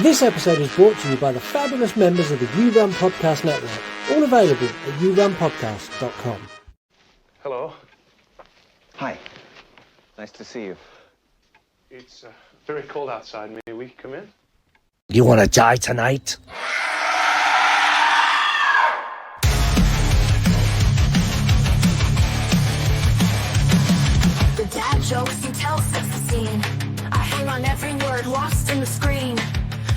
This episode is brought to you by the fabulous members of the You Run Podcast Network, all available at yourunpodcast.com. Hello. Hi. Nice to see you. It's very cold outside. May we come in? You want to die tonight? The dad jokes he tells sets the scene. I hang on every word lost in the screen.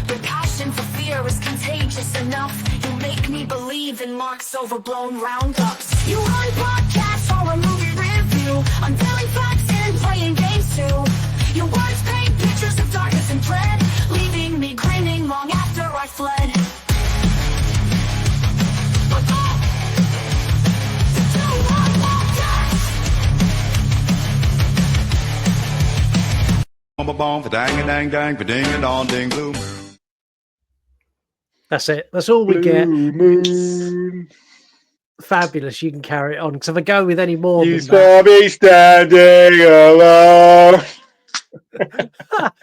The passion for fear is contagious enough. You make me believe in Mark's overblown roundups. You run podcasts or a movie review, unveiling facts and playing games too. Your words paint pictures of darkness and dread, leaving me grinning long after I fled. But to do one podcast. Ba-bom, dang dang dang, ding a dong ding boom. That's it. That's all we get. Moon. Fabulous. You can carry it on. Because if I go with any more You than saw me standing alone.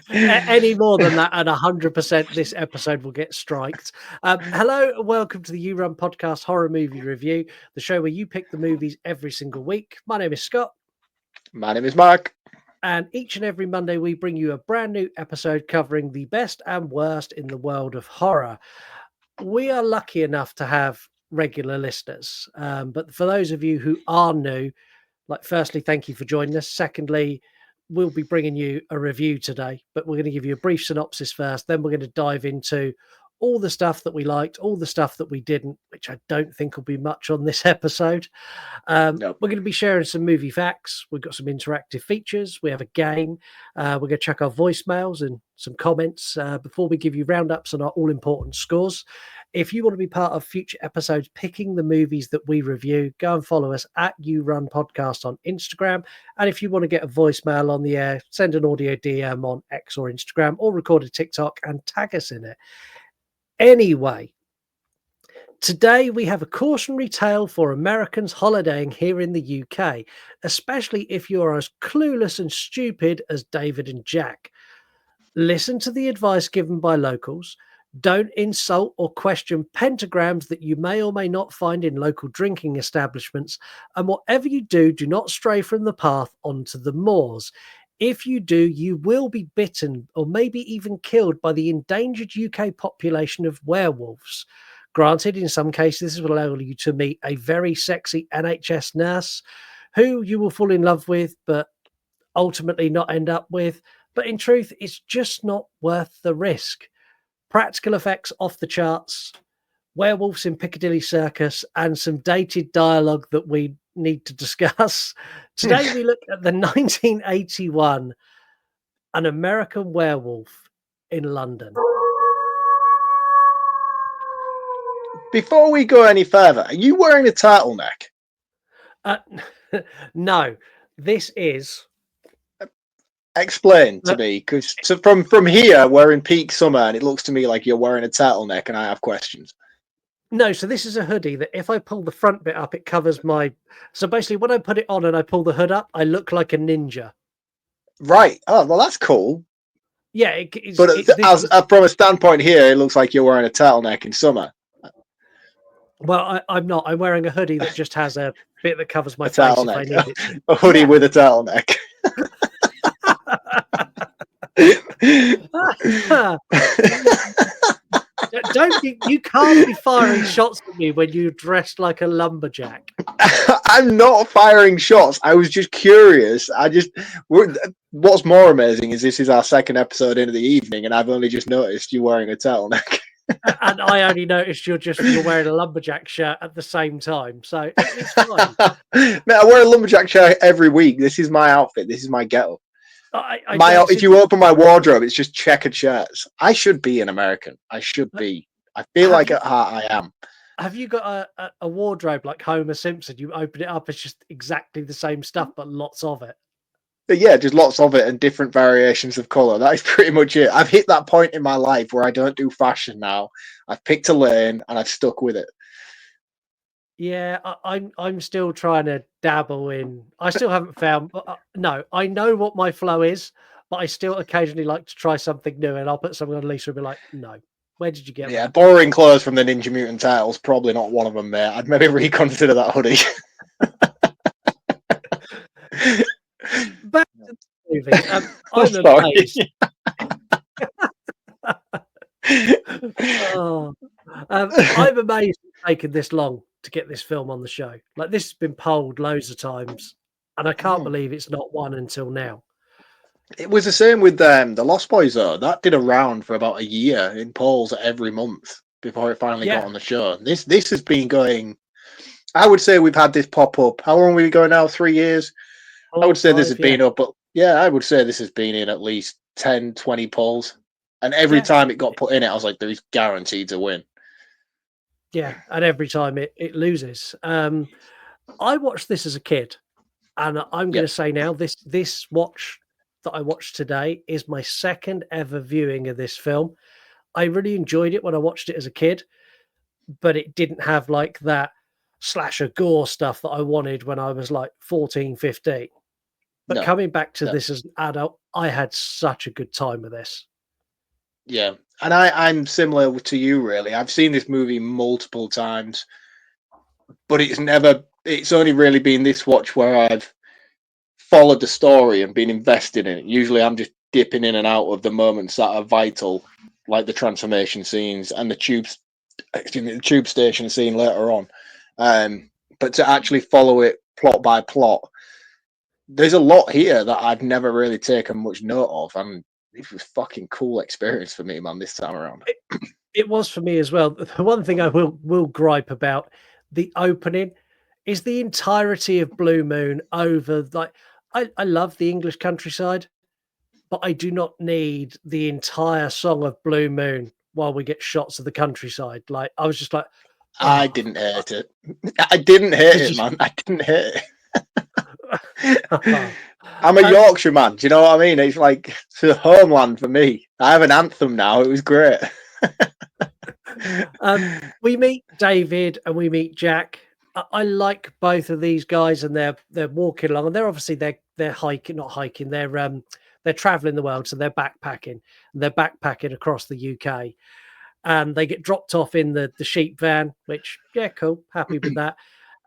any more than that, and 100% this episode will get striked. Hello and welcome to the You Run Podcast Horror Movie Review, the show where you pick the movies every single week. My name is Scott. My name is Mark. And each and every Monday, we bring you a brand new episode covering the best and worst in the world of horror. We are lucky enough to have regular listeners. But for those of you who are new, firstly, thank you for joining us. Secondly, we'll be bringing you a review today, but we're going to give you a brief synopsis first. Then we're going to dive into all the stuff that we liked, all the stuff that we didn't, which I don't think will be much on this episode. Nope. We're going to be sharing some movie facts. We've got some interactive features. We have a game. We're going to check our voicemails and some comments before we give you roundups on our all-important scores. If you want to be part of future episodes picking the movies that we review, go and follow us at You Run Podcast on Instagram. And if you want to get a voicemail on the air, send an audio DM on X or Instagram or record a TikTok and tag us in it. Anyway, today we have a cautionary tale for Americans holidaying here in the UK, especially if you're as clueless and stupid as David and Jack. Listen to the advice given by locals. Don't insult or question pentagrams that you may or may not find in local drinking establishments. And whatever you do, do not stray from the path onto the moors. If you do, you will be bitten or maybe even killed by the endangered UK population of werewolves. Granted, in some cases, this will allow you to meet a very sexy NHS nurse who you will fall in love with, but ultimately not end up with. But in truth, it's just not worth the risk. Practical effects off the charts, werewolves in Piccadilly Circus, and some dated dialogue that we need to discuss. Today we look at the 1981 An American Werewolf in London. Before we go any further, are you wearing a turtleneck? No, this is... Explain to me, because from here, we're in peak summer, and it looks to me like you're wearing a turtleneck, and I have questions. No, so this is a hoodie that if I pull the front bit up, it covers my... So basically, when I put it on and I pull the hood up, I look like a ninja. Right. Oh, well, that's cool. Yeah. From a standpoint here, it looks like you're wearing a turtleneck in summer. Well, I'm not. I'm wearing a hoodie that just has a bit that covers my A face if turtleneck. I need it to. A hoodie with a turtleneck. You can't be firing shots at me when you're dressed like a lumberjack. I'm not firing shots. I was just curious. What's more amazing is this is our second episode into the evening, and I've only just noticed you wearing a turtleneck. And I only noticed you're wearing a lumberjack shirt at the same time, so it's fine. Man, I wear a lumberjack shirt every week. This is my outfit. This is my get-up. If you open my wardrobe, it's just checkered shirts. I should be an American. I should be. I feel like at heart I am. Have you got a wardrobe like Homer Simpson? You open it up, it's just exactly the same stuff, but lots of it. But yeah, just lots of it and different variations of colour. That is pretty much it. I've hit that point in my life where I don't do fashion now. I've picked a lane and I've stuck with it. Yeah, I'm still trying to dabble in. I still haven't found. No, I know what my flow is. but I still occasionally like to try something new, and I'll put something on Lisa and be like, no, where did you get that? Borrowing clothes from the Ninja Mutant Turtles, probably not one of them, mate. I'd maybe reconsider that hoodie. Back to the movie. I'm sorry. I'm amazed it's taken this long to get this film on the show. Like, this has been polled loads of times, and I can't believe it's not won until now. It was the same with the Lost Boys, though. That did a round for about a year in polls every month before it finally got on the show. This has been going. I would say we've had this pop up. How long are we going now? 3 years. I would say this has been up, but I would say this has been in at least 10, 20 polls. And every time it got put in it, I was like, there's guaranteed to win. Yeah, and every time it loses. I watched this as a kid, and I'm going to say now, this watch that I watched today is my second ever viewing of this film. I really enjoyed it when I watched it as a kid, but it didn't have like that slasher gore stuff that I wanted when I was like 14, 15. But coming back to this as an adult, I had such a good time with this. Yeah, and I'm similar to you, really. I've seen this movie multiple times, but it's only really been this watch where I've followed the story and been invested in it. Usually I'm just dipping in and out of the moments that are vital, like the transformation scenes and the tube station scene later on. But to actually follow it plot by plot, there's a lot here that I've never really taken much note of, and it was a fucking cool experience for me, man, this time around. It was for me as well. The one thing I will gripe about the opening is the entirety of Blue Moon over, like, I love the English countryside, but I do not need the entire song of Blue Moon while we get shots of the countryside. Like, I was just like, I didn't hate it. I didn't hate it, man. I didn't hate it. I'm a Yorkshire man. Do you know what I mean? It's like, it's a homeland for me. I have an anthem now. It was great. We meet David and we meet Jack. I like both of these guys, and they're walking along, and they're obviously they're hiking, they're traveling the world, so they're backpacking. And they're backpacking across the UK, and they get dropped off in the sheep van, which cool, happy with that.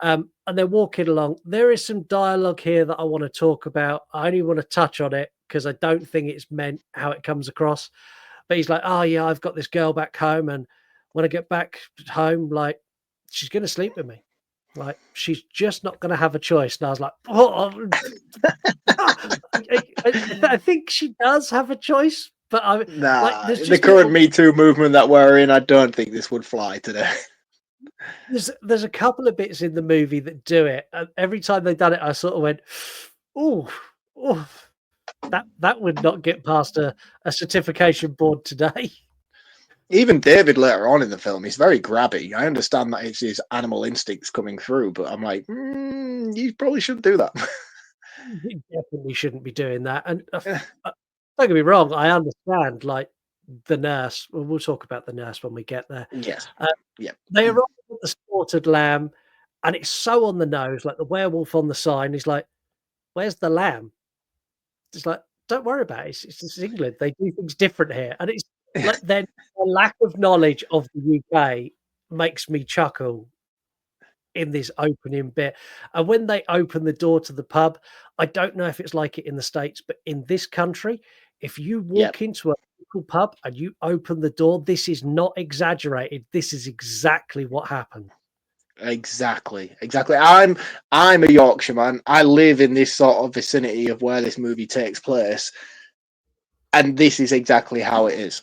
And they're walking along. There is some dialogue here that I want to talk about. I only want to touch on it because I don't think it's meant how it comes across. But he's like, oh yeah, I've got this girl back home, and when I get back home, like, she's going to sleep with me. Like, she's just not going to have a choice. And I was like, oh, I think she does have a choice, but the current Me Too movement that we're in, I don't think this would fly today. There's a couple of bits in the movie that do it, and every time they've done it, I sort of went, oh, that would not get past a certification board today. Even David later on in the film, he's very grabby. I understand that it's his animal instincts coming through, but I'm like, you probably shouldn't do that. You definitely shouldn't be doing that. And don't get me wrong, I understand, like, the nurse. Well, we'll talk about the nurse when we get there. Yes. They arrive at the slaughtered lamb, and it's so on the nose, like the werewolf on the sign. He's like, where's the lamb? It's like, don't worry about it. It's England. They do things different here. And it's like, then a lack of knowledge of the UK makes me chuckle in this opening bit. And when they open the door to the pub, I don't know if it's like it in the States, but in this country, if you walk into a local pub and you open the door, this is not exaggerated. This is exactly what happened. Exactly. I'm a Yorkshire man. I live in this sort of vicinity of where this movie takes place, and this is exactly how it is.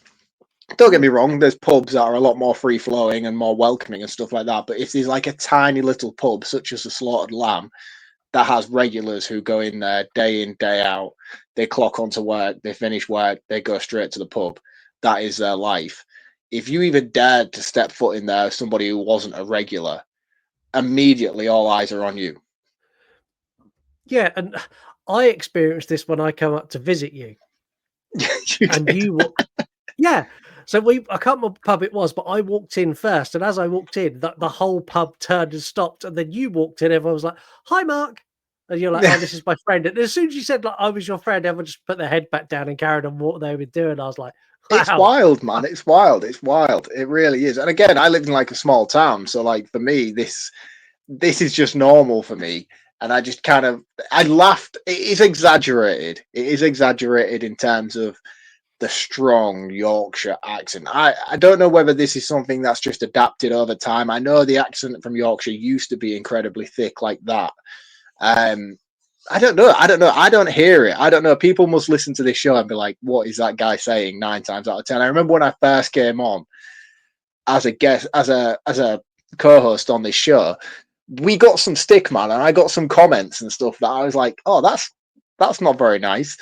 Don't get me wrong, there's pubs that are a lot more free-flowing and more welcoming and stuff like that, but if there's like a tiny little pub, such as the Slaughtered Lamb, that has regulars who go in there day in, day out, they clock onto work, they finish work, they go straight to the pub. That is their life. If you even dared to step foot in there as somebody who wasn't a regular, immediately all eyes are on you. Yeah, and I experienced this when I come up to visit you. So I can't remember what pub it was, but I walked in first, and as I walked in, the whole pub turned and stopped, and then you walked in, everyone was like, hi Mark. And you're like, oh, this is my friend. And as soon as you said, like, I was your friend, everyone just put their head back down and carried on what they were doing. I was like, wow. It's wild, man. It's wild. It's wild. It really is. And again, I live in like a small town. So like for me, this is just normal for me. And I just I laughed. It is exaggerated. It is exaggerated in terms of the strong Yorkshire accent. I don't know whether this is something that's just adapted over time. I know the accent from Yorkshire used to be incredibly thick like that. I don't know. I don't hear it. I don't know. People must listen to this show and be like, what is that guy saying 9 times out of 10? I remember when I first came on as a guest, as a co-host on this show, we got some stick, man, and I got some comments and stuff that I was like, oh, that's not very nice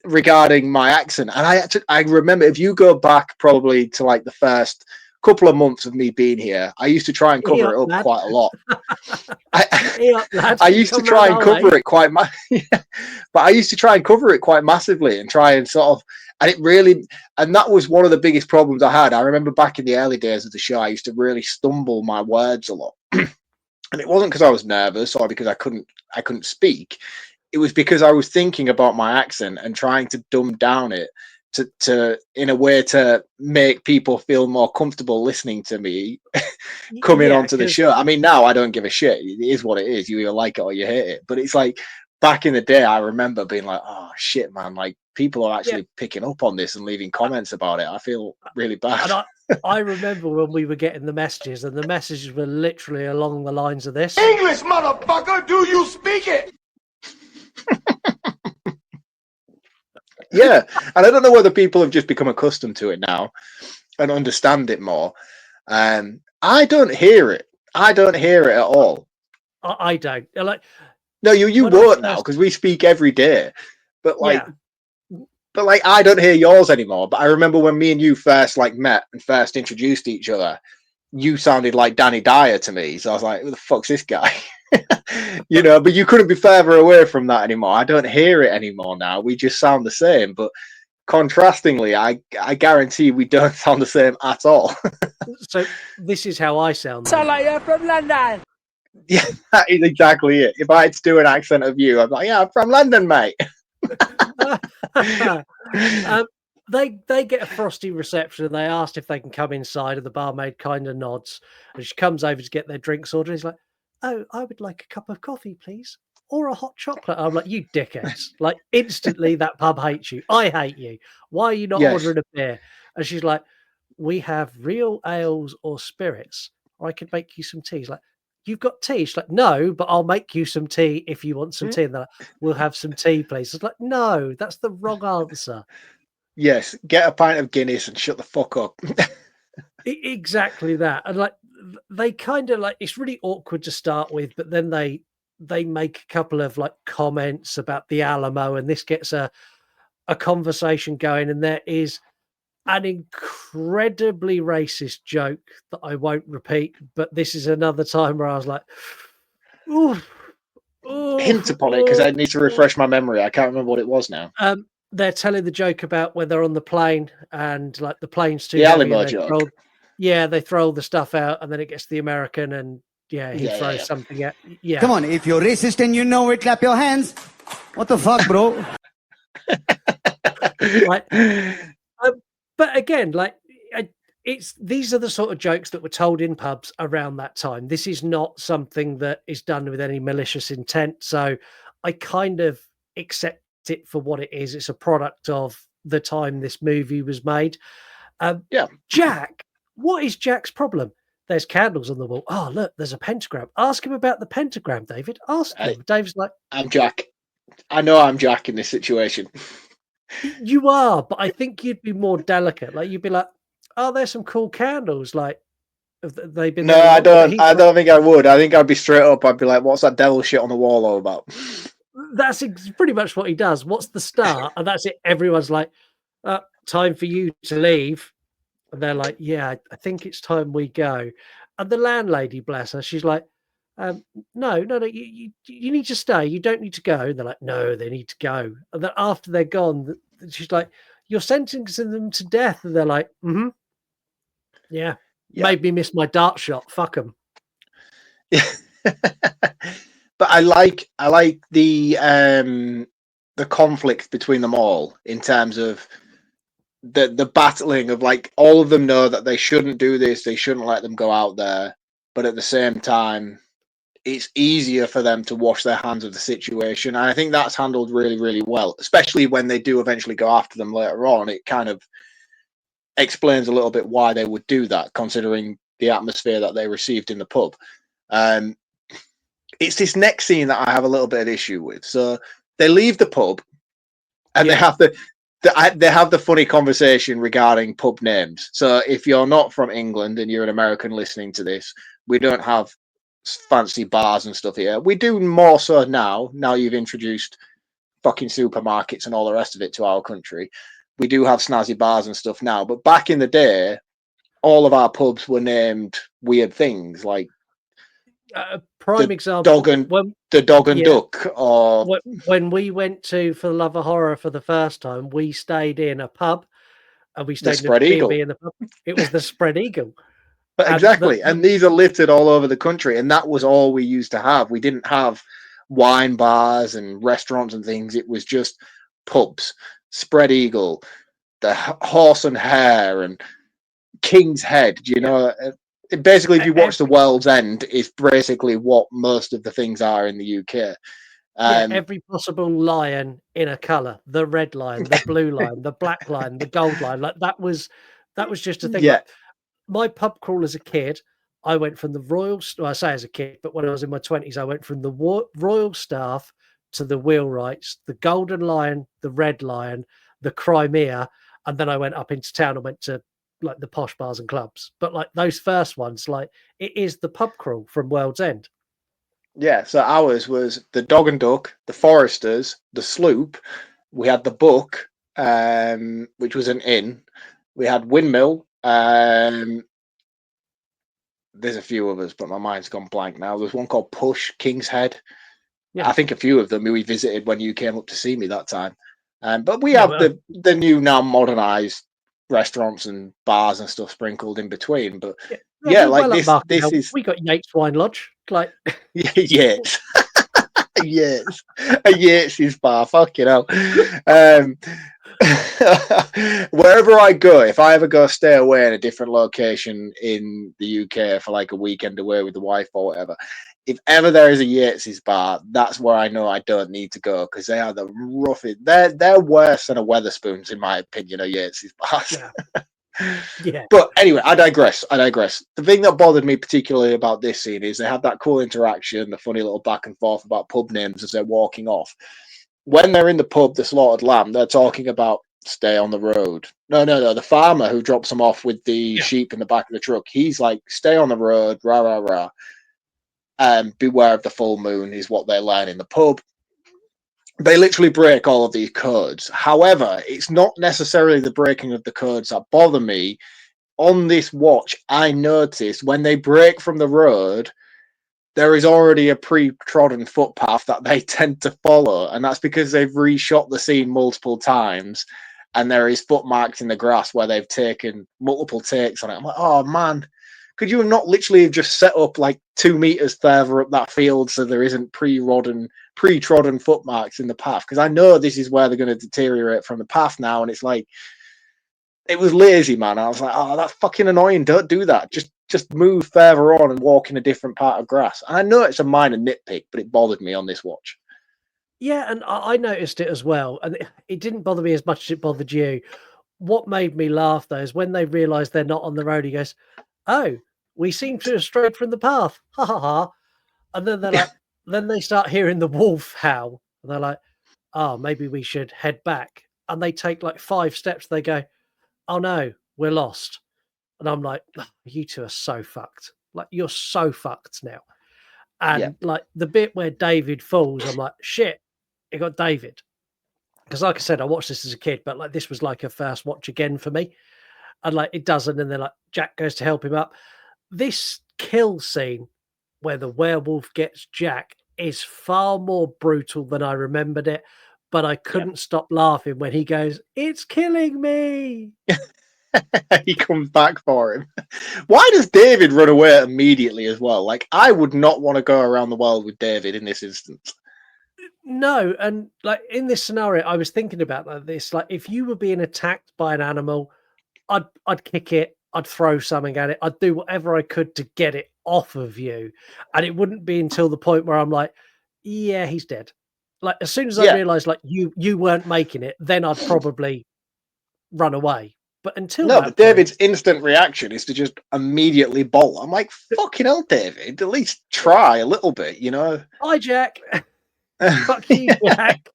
regarding my accent. And I remember, if you go back probably to like the first couple of months of me being here, I used to try and cover it up quite a lot. I used to try and cover it quite but I used to try and cover it quite massively and try and sort of, and that was one of the biggest problems I had. I remember back in the early days of the show, I used to really stumble my words a lot. And it wasn't because I was nervous or because I couldn't speak. It was because I was thinking about my accent and trying to dumb down it to in a way to make people feel more comfortable listening to me coming onto the show. I mean, now I don't give a shit. It is what it is. You either like it or you hate it. But it's like back in the day, I remember being like, oh shit, man, like people are actually picking up on this and leaving comments about it. I feel really bad. And I remember when we were getting the messages, and the messages were literally along the lines of this. English, motherfucker, do you speak it? Yeah, and I don't know whether people have just become accustomed to it now and understand it more. I don't hear it. I don't hear it at all. I don't. Like, no, you won't now because we speak every day. But like, I don't hear yours anymore. But I remember when me and you first like met and first introduced each other, you sounded like Danny Dyer to me. So I was like, who the fuck's this guy? You know, but you couldn't be further away from that anymore. I don't hear it anymore now. We just sound the same. But contrastingly, I guarantee we don't sound the same at all. So this is how I sound. Sound like you're from London. Yeah, that is exactly it. If I had to do an accent of you, I'm like, yeah, I'm from London, mate. They get a frosty reception and they asked if they can come inside, and the barmaid kind of nods and she comes over to get their drinks ordered. He's like, oh, I would like a cup of coffee, please, or a hot chocolate. I'm like, you dickheads. Like instantly that pub hates you. I hate you. Why are you not ordering a beer? And she's like, we have real ales or spirits, or I could make you some tea. He's like, you've got tea? She's like, no, but I'll make you some tea if you want some tea. And they're like, we'll have some tea, please. It's like, no, that's the wrong answer. Yes, get a pint of Guinness and shut the fuck up. Exactly that. And like they kind of like, it's really awkward to start with, but then they make a couple of like comments about the Alamo, and this gets a conversation going, and there is an incredibly racist joke that I won't repeat, but this is another time where I was like, ooh, hint upon it because I need to refresh my memory. I can't remember what it was now. They're telling the joke about when they're on the plane and like the plane's too the heavy. Alamo joke. They throw all the stuff out, and then it gets the American, and he throws something at. Yeah, come on, if you're racist and you know it, clap your hands. What the fuck, bro? But again, like these are the sort of jokes that were told in pubs around that time. This is not something that is done with any malicious intent. So I kind of accept it for what it is. It's a product of the time this movie was made. Jack, what is Jack's problem? There's candles on the wall. Oh, look, there's a pentagram. Ask him about the pentagram, David. Ask him. David's like, I'm Jack. I know I'm Jack in this situation. You are, but I think you'd be more delicate. Like you'd be like, oh, there's some cool candles. Like, have they been? No, I don't. I don't think I would. I think I'd be straight up. I'd be like, what's that devil shit on the wall all about? That's pretty much what he does. What's the start? And that's it. Everyone's like, time for you to leave. And they're like, yeah, I think it's time we go. And the landlady, bless her, she's like, no, you need to stay. You don't need to go. And they're like, no, they need to go. And then after they're gone, she's like, you're sentencing them to death. And they're like, yeah. Made me miss my dart shot. Fuck them. Yeah. but I like the conflict between them all in terms of the battling of like all of them know that they shouldn't do this, they shouldn't let them go out there, but at the same time, it's easier for them to wash their hands of the situation. And I think that's handled really, really well, especially when they do eventually go after them later on. It kind of explains a little bit why they would do that, considering the atmosphere that they received in the pub. It's this next scene that I have a little bit of issue with. So they leave the pub and they have the funny conversation regarding pub names. So if you're not from England and you're an American listening to this, we don't have fancy bars and stuff here. We do more so now. Now you've introduced fucking supermarkets and all the rest of it to our country. We do have snazzy bars and stuff now. But back in the day, all of our pubs were named weird things like prime example, the dog and duck, or when we went to For the Love of Horror for the first time, we stayed in a pub and we stayed in a B&B in the pub. It was the Spread Eagle. Exactly. And these are littered all over the country. And that was all we used to have. We didn't have wine bars and restaurants and things. It was just pubs, Spread Eagle, the Horse and Hare, and King's Head. You know, basically, if you watch The World's End, it's basically what most of the things are in the UK. Every possible lion in a colour: the red lion, the blue lion, the black lion, the gold lion. Like that was just a thing. Yeah. Like, my pub crawl as a kid, I went from the Royal. Well, I say as a kid, but when I was in my 20s, I went from the Royal Staff to the Wheelwrights, the Golden Lion, the Red Lion, the Crimea, and then I went up into town and went to like the posh bars and clubs. But like those first ones, like it is the pub crawl from World's End. Yeah, so ours was the Dog and Duck, the Foresters, the Sloop. We had the Book, which was an inn. We had Windmill. There's a few others, but my mind's gone blank now. There's one called Push, King's Head. Yeah. I think a few of them we visited when you came up to see me that time. But we have the new, now modernized restaurants and bars and stuff sprinkled in between. But like this is, we got Yates Wine Lodge, like Yates. Yes, a Yates' bar. Fuck you know. Wherever I go, if I ever go stay away in a different location in the UK for like a weekend away with the wife or whatever, if ever there is a Yates' bar, that's where I know I don't need to go, because they are the roughest. They're worse than a Weatherspoons, in my opinion, are Yates' bars. Yeah. But anyway, I digress. The thing that bothered me particularly about this scene is they have that cool interaction, the funny little back and forth about pub names as they're walking off. When they're in the pub, the Slaughtered Lamb, they're talking about stay on the road. No. The farmer who drops them off with the sheep in the back of the truck, he's like, stay on the road, rah, rah, rah. Beware of the full moon is what they learn in the pub. They literally break all of these codes. However, it's not necessarily the breaking of the codes that bother me. On this watch, I noticed when they break from the road, there is already a pre-trodden footpath that they tend to follow, and that's because they've reshot the scene multiple times, and there is footmarks in the grass where they've taken multiple takes on it. I'm like, oh man, could you not literally have just set up like 2 meters further up that field so there isn't pre-trodden footmarks in the path? Because I know this is where they're going to deteriorate from the path now, and it's like, it was lazy, man. I was like, oh, that's fucking annoying. Don't do that. Just move further on and walk in a different part of grass. And I know it's a minor nitpick, but it bothered me on this watch. Yeah, and I noticed it as well. And it didn't bother me as much as it bothered you. What made me laugh, though, is when they realise they're not on the road, he goes, oh, we seem to have strayed from the path. Ha, ha, ha. And then they're like, then they start hearing the wolf howl. And they're like, oh, maybe we should head back. And they take like 5 steps. They go, oh, no, we're lost. And I'm like, oh, you two are so fucked. Like, you're so fucked now. And like the bit where David falls, I'm like, shit, it got David. Because like I said, I watched this as a kid, but like this was like a first watch again for me. And like it doesn't. And then like Jack goes to help him up. This kill scene where the werewolf gets Jack is far more brutal than I remembered it. But I couldn't stop laughing when he goes, it's killing me. He comes back for him. Why does David run away immediately as well? Like, I would not want to go around the world with David in this instance. No, and like in this scenario, I was thinking about this. Like, if you were being attacked by an animal, I'd kick it, I'd throw something at it, I'd do whatever I could to get it off of you, and it wouldn't be until the point where I'm like, yeah, he's dead. Like, as soon as I realised like you weren't making it, then I'd probably run away. But until no, that but David's instant reaction is to just immediately bolt. I'm like, fucking hell, David, at least try a little bit, you know? Hi, Jack. Fuck you, Jack.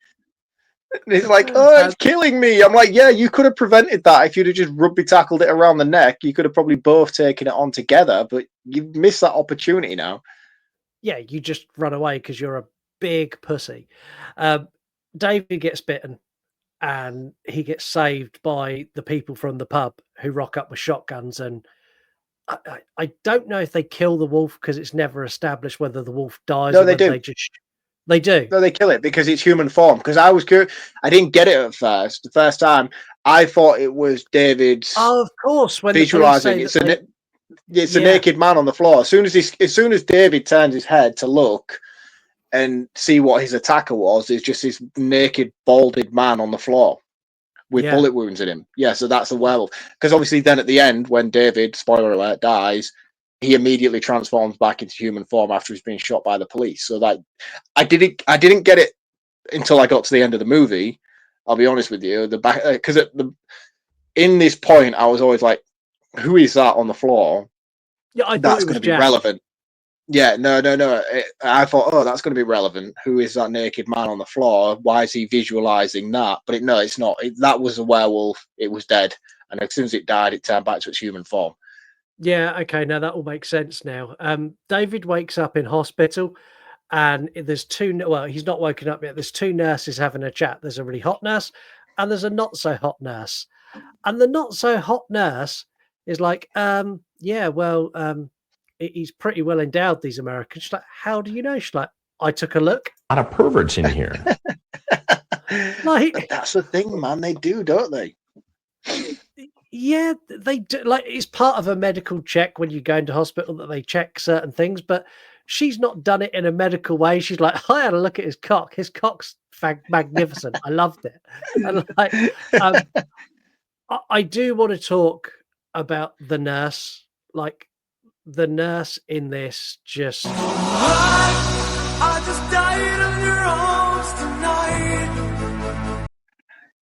And he's like, oh, it's killing me. I'm like, yeah, you could have prevented that if you'd have just rugby tackled it around the neck. You could have probably both taken it on together, but you've missed that opportunity now. Yeah, you just run away because you're a big pussy. David gets bitten and he gets saved by the people from the pub who rock up with shotguns. And I don't know if they kill the wolf because it's never established whether the wolf dies. No, or they do. They do. No, they kill it because it's human form. Because I was curious. I didn't get it at first. The first time, I thought it was David's. Oh, of course. When visualizing it's a naked man on the floor. As soon as David turns his head to look and see what his attacker was, there's just this naked, balded man on the floor with bullet wounds in him. Yeah, so that's a werewolf. Because obviously, then at the end, when David, spoiler alert, dies, he immediately transforms back into human form after he's been shot by the police. So that I didn't get it until I got to the end of the movie. I'll be honest with you. Because in this point, I was always like, "Who is that on the floor?" Yeah, I thought that's it was going to be Jack. relevant. Yeah, no. I thought, oh, that's going to be relevant. Who is that naked man on the floor? Why is he visualizing that? But no, it's not. That was a werewolf. It was dead, and as soon as it died, it turned back to its human form. Yeah, okay, now that all makes sense now. David wakes up in hospital, and there's two. Well, he's not woken up yet. There's two nurses having a chat. There's a really hot nurse, and there's a not so hot nurse. And the not so hot nurse is like, yeah, well, he's pretty well endowed, these Americans. She's like, how do you know? She's like, I took a look. A lot of perverts in here. Like, but that's the thing, man. They do, don't they? Yeah, they do. Like, it's part of a medical check when you go into hospital that they check certain things, but she's not done it in a medical way. She's like, I had a look at his cock. His cock's magnificent. I loved it. And like, I do want to talk about the nurse. Like, the nurse in this just. I just died of your arms tonight.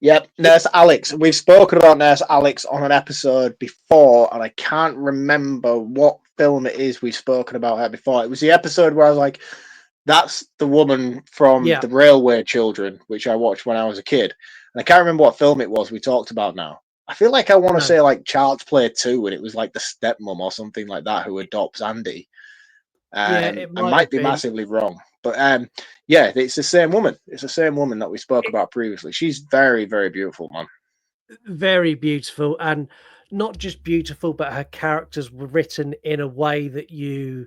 Yep, Nurse Alex. We've spoken about Nurse Alex on an episode before, and I can't remember what film it is we've spoken about her before. It was the episode where I was like, that's the woman from the Railway Children, which I watched when I was a kid. And I can't remember what film it was we talked about now. I feel like I want to say like Child's Play 2, and it was like the stepmom or something like that who adopts Andy. I might be massively wrong. But yeah, it's the same woman. It's the same woman that we spoke about previously. She's very, very beautiful, man. Very beautiful. And not just beautiful, but her characters were written in a way that you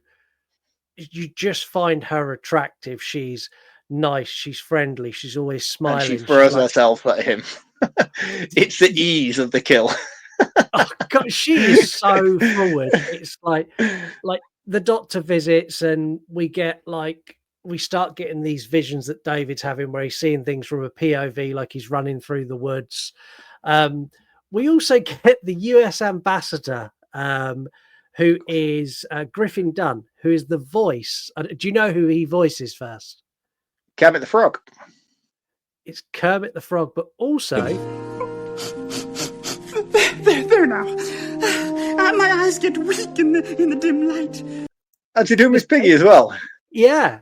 just find her attractive. She's nice. She's friendly. She's always smiling. And she throws herself at him. It's the ease of the kill. Oh God, she is so forward. It's like the doctor visits, and we start getting these visions that David's having where he's seeing things from a POV, like he's running through the woods. We also get the US ambassador, who is Griffin Dunn, who is the voice. Do you know who he voices first? Kermit the Frog. It's Kermit the Frog, but also... There now. My eyes get weak in the dim light. And to do Miss Piggy as well. Yeah.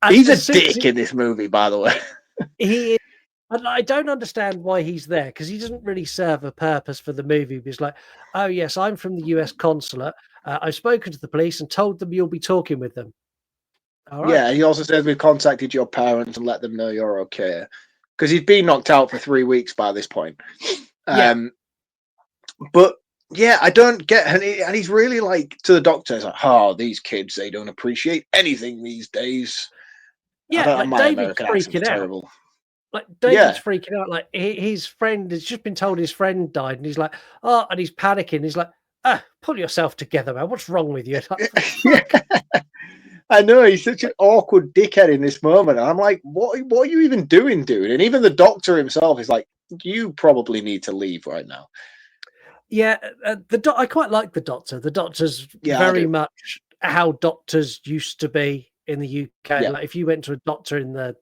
He's a dick in this movie, by the way. He is. I don't understand why he's there, because he doesn't really serve a purpose for the movie. He's like, oh, yes, I'm from the US consulate. I've spoken to the police and told them you'll be talking with them. All right. Yeah, he also says we've contacted your parents and let them know you're okay. Because he's been knocked out for 3 weeks by this point. But yeah, I don't get, and he's really like to the doctor. He's like, "Oh, these kids, they don't appreciate anything these days." Yeah, my David's American accent's freaking out. terrible. Like David's freaking out. Like his friend has just been told his friend died, and he's like, "Oh," and he's panicking. He's like, pull yourself together, man. What's wrong with you?" Like, I know, he's such an awkward dickhead in this moment. And I'm like, what are you even doing, dude? And even the doctor himself is like, you probably need to leave right now. Yeah, I quite like the doctor. The doctor's very much how doctors used to be in the UK. Yeah. Like if you went to a doctor in the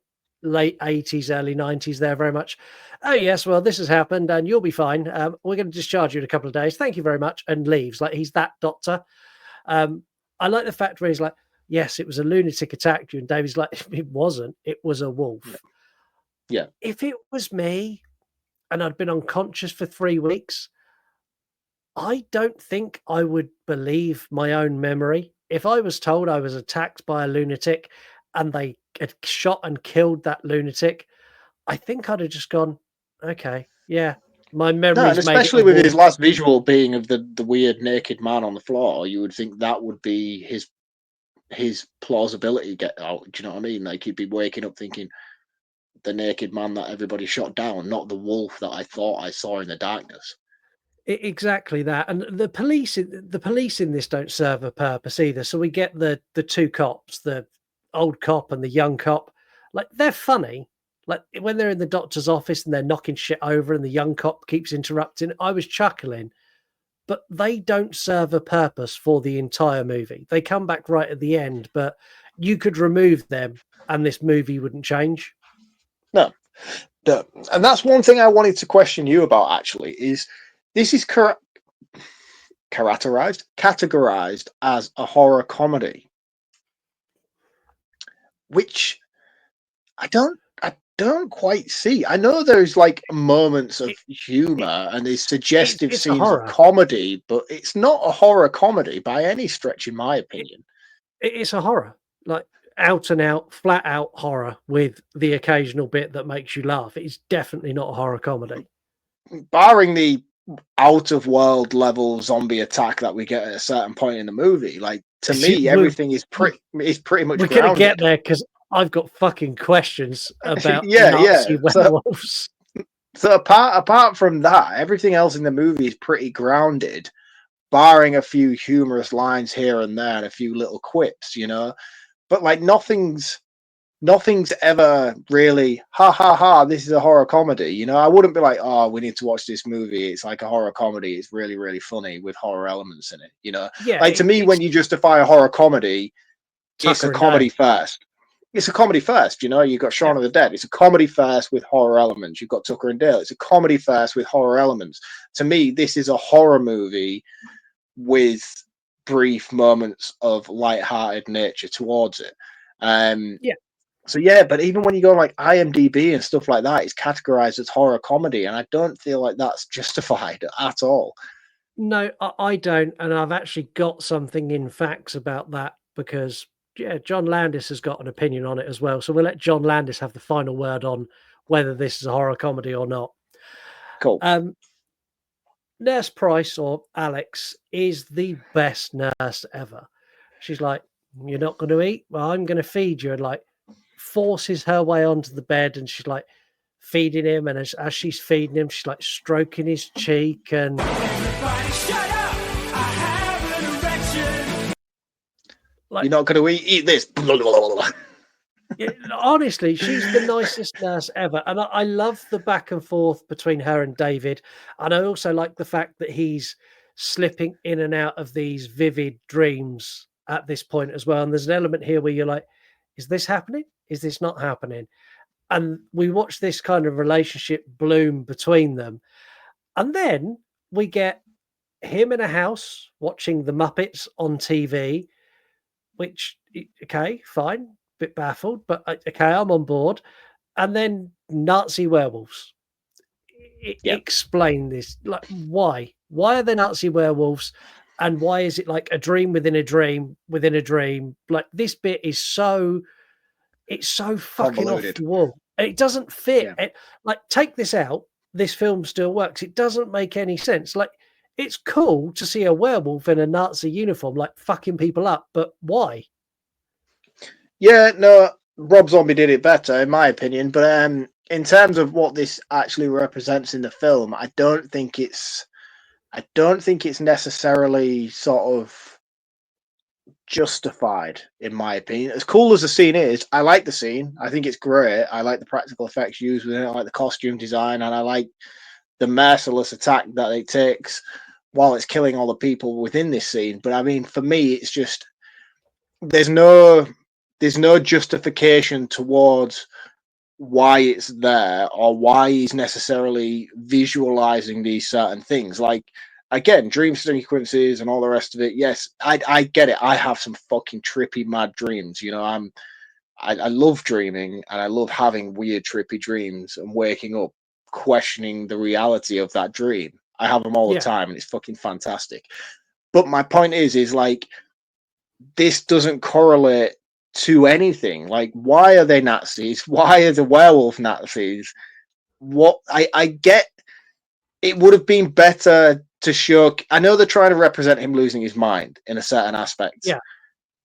late 80s, early 90s, they're very much, "Oh yes, well, this has happened and you'll be fine. We're going to discharge you in a couple of days. Thank you very much," and leaves. Like he's that doctor. I like the fact where he's like, "Yes, it was a lunatic attacked you," and David's like, "It wasn't. It was a wolf." Yeah. If it was me and I'd been unconscious for 3 weeks, I don't think I would believe my own memory. If I was told I was attacked by a lunatic and they had shot and killed that lunatic, I think I'd have just gone, "Okay, yeah, my memory's No, and made it especially a with wolf." his last visual being of the weird naked man on the floor, you would think that would be his plausibility get out. Do you know what I mean? Like he'd be waking up thinking the naked man that everybody shot down, not the wolf that I thought I saw in the darkness. Exactly that, and the police in this don't serve a purpose either. So we get the two cops, the old cop and the young cop. Like they're funny. Like when they're in the doctor's office and they're knocking shit over, and the young cop keeps interrupting. I was chuckling, but they don't serve a purpose for the entire movie. They come back right at the end, but you could remove them, and this movie wouldn't change. No. And that's one thing I wanted to question you about. Actually, is this is categorized as a horror comedy, which I don't quite see. I know there's like moments of humor and there's suggestive it's scenes of comedy, but it's not a horror comedy by any stretch, in my opinion. It's a horror, like out and out, flat out horror with the occasional bit that makes you laugh. It's definitely not a horror comedy. Barring the out of world level zombie attack that we get at a certain point in the movie, like to me, everything is pretty much. We're gonna get there because I've got fucking questions about Nazi werewolves. So apart from that, everything else in the movie is pretty grounded, barring a few humorous lines here and there and a few little quips, you know. But like nothing's ever really ha ha ha, this is a horror comedy, you know. I wouldn't be like, "Oh, we need to watch this movie, it's like a horror comedy, it's really really funny with horror elements in it," you know. Like to me, when you justify a horror comedy, it's a comedy first. It's a comedy first, you know. You've got Shaun of the Dead, it's a comedy first with horror elements. You've got Tucker and Dale, it's a comedy first with horror elements. To me, this is a horror movie with brief moments of light-hearted nature towards it. So yeah, but even when you go like IMDb and stuff like that, it's categorized as horror comedy, and I don't feel like that's justified at all. No, I don't, and I've actually got something in facts about that because John Landis has got an opinion on it as well. So we'll let John Landis have the final word on whether this is a horror comedy or not. Cool. Nurse Price, or Alex, is the best nurse ever. She's like, "You're not going to eat? Well, I'm going to feed you," and like forces her way onto the bed, and she's like feeding him, and as she's feeding him, she's like stroking his cheek and Everybody shut up! I have an erection! Like, "You're not going to eat this." Honestly, she's the nicest nurse ever, and I love the back and forth between her and David, and I also like the fact that he's slipping in and out of these vivid dreams at this point as well. And there's an element here where you're like, is this happening? Is this not happening? And we watch this kind of relationship bloom between them. And then we get him in a house watching the Muppets on TV, which, okay, fine, bit baffled, but okay, I'm on board. And then Nazi werewolves. Explain this. Like, why? Why are there Nazi werewolves? And why is it like a dream within a dream within a dream? Like this bit is so fucking off the wall. It doesn't fit. Like, take this out, this film still works. It doesn't make any sense. Like, it's cool to see a werewolf in a Nazi uniform, like fucking people up, but why? Yeah, no, Rob Zombie did it better, in my opinion. But in terms of what this actually represents in the film, I don't think it's necessarily sort of justified, in my opinion. As cool as the scene is, I like the scene. I think it's great. I like the practical effects used within it. I like the costume design, and I like the merciless attack that it takes while it's killing all the people within this scene. But I mean, for me, it's just there's no justification towards why it's there or why he's necessarily visualizing these certain things. Like, again, dream sequences and all the rest of it. Yes, I get it. I have some fucking trippy, mad dreams. You know, I love dreaming and I love having weird, trippy dreams and waking up questioning the reality of that dream. I have them all the time, and it's fucking fantastic. But my point is like, this doesn't correlate to anything. Like, why are they Nazis? Why are the werewolf Nazis? What I get, it would have been better to show. I know they're trying to represent him losing his mind in a certain aspect,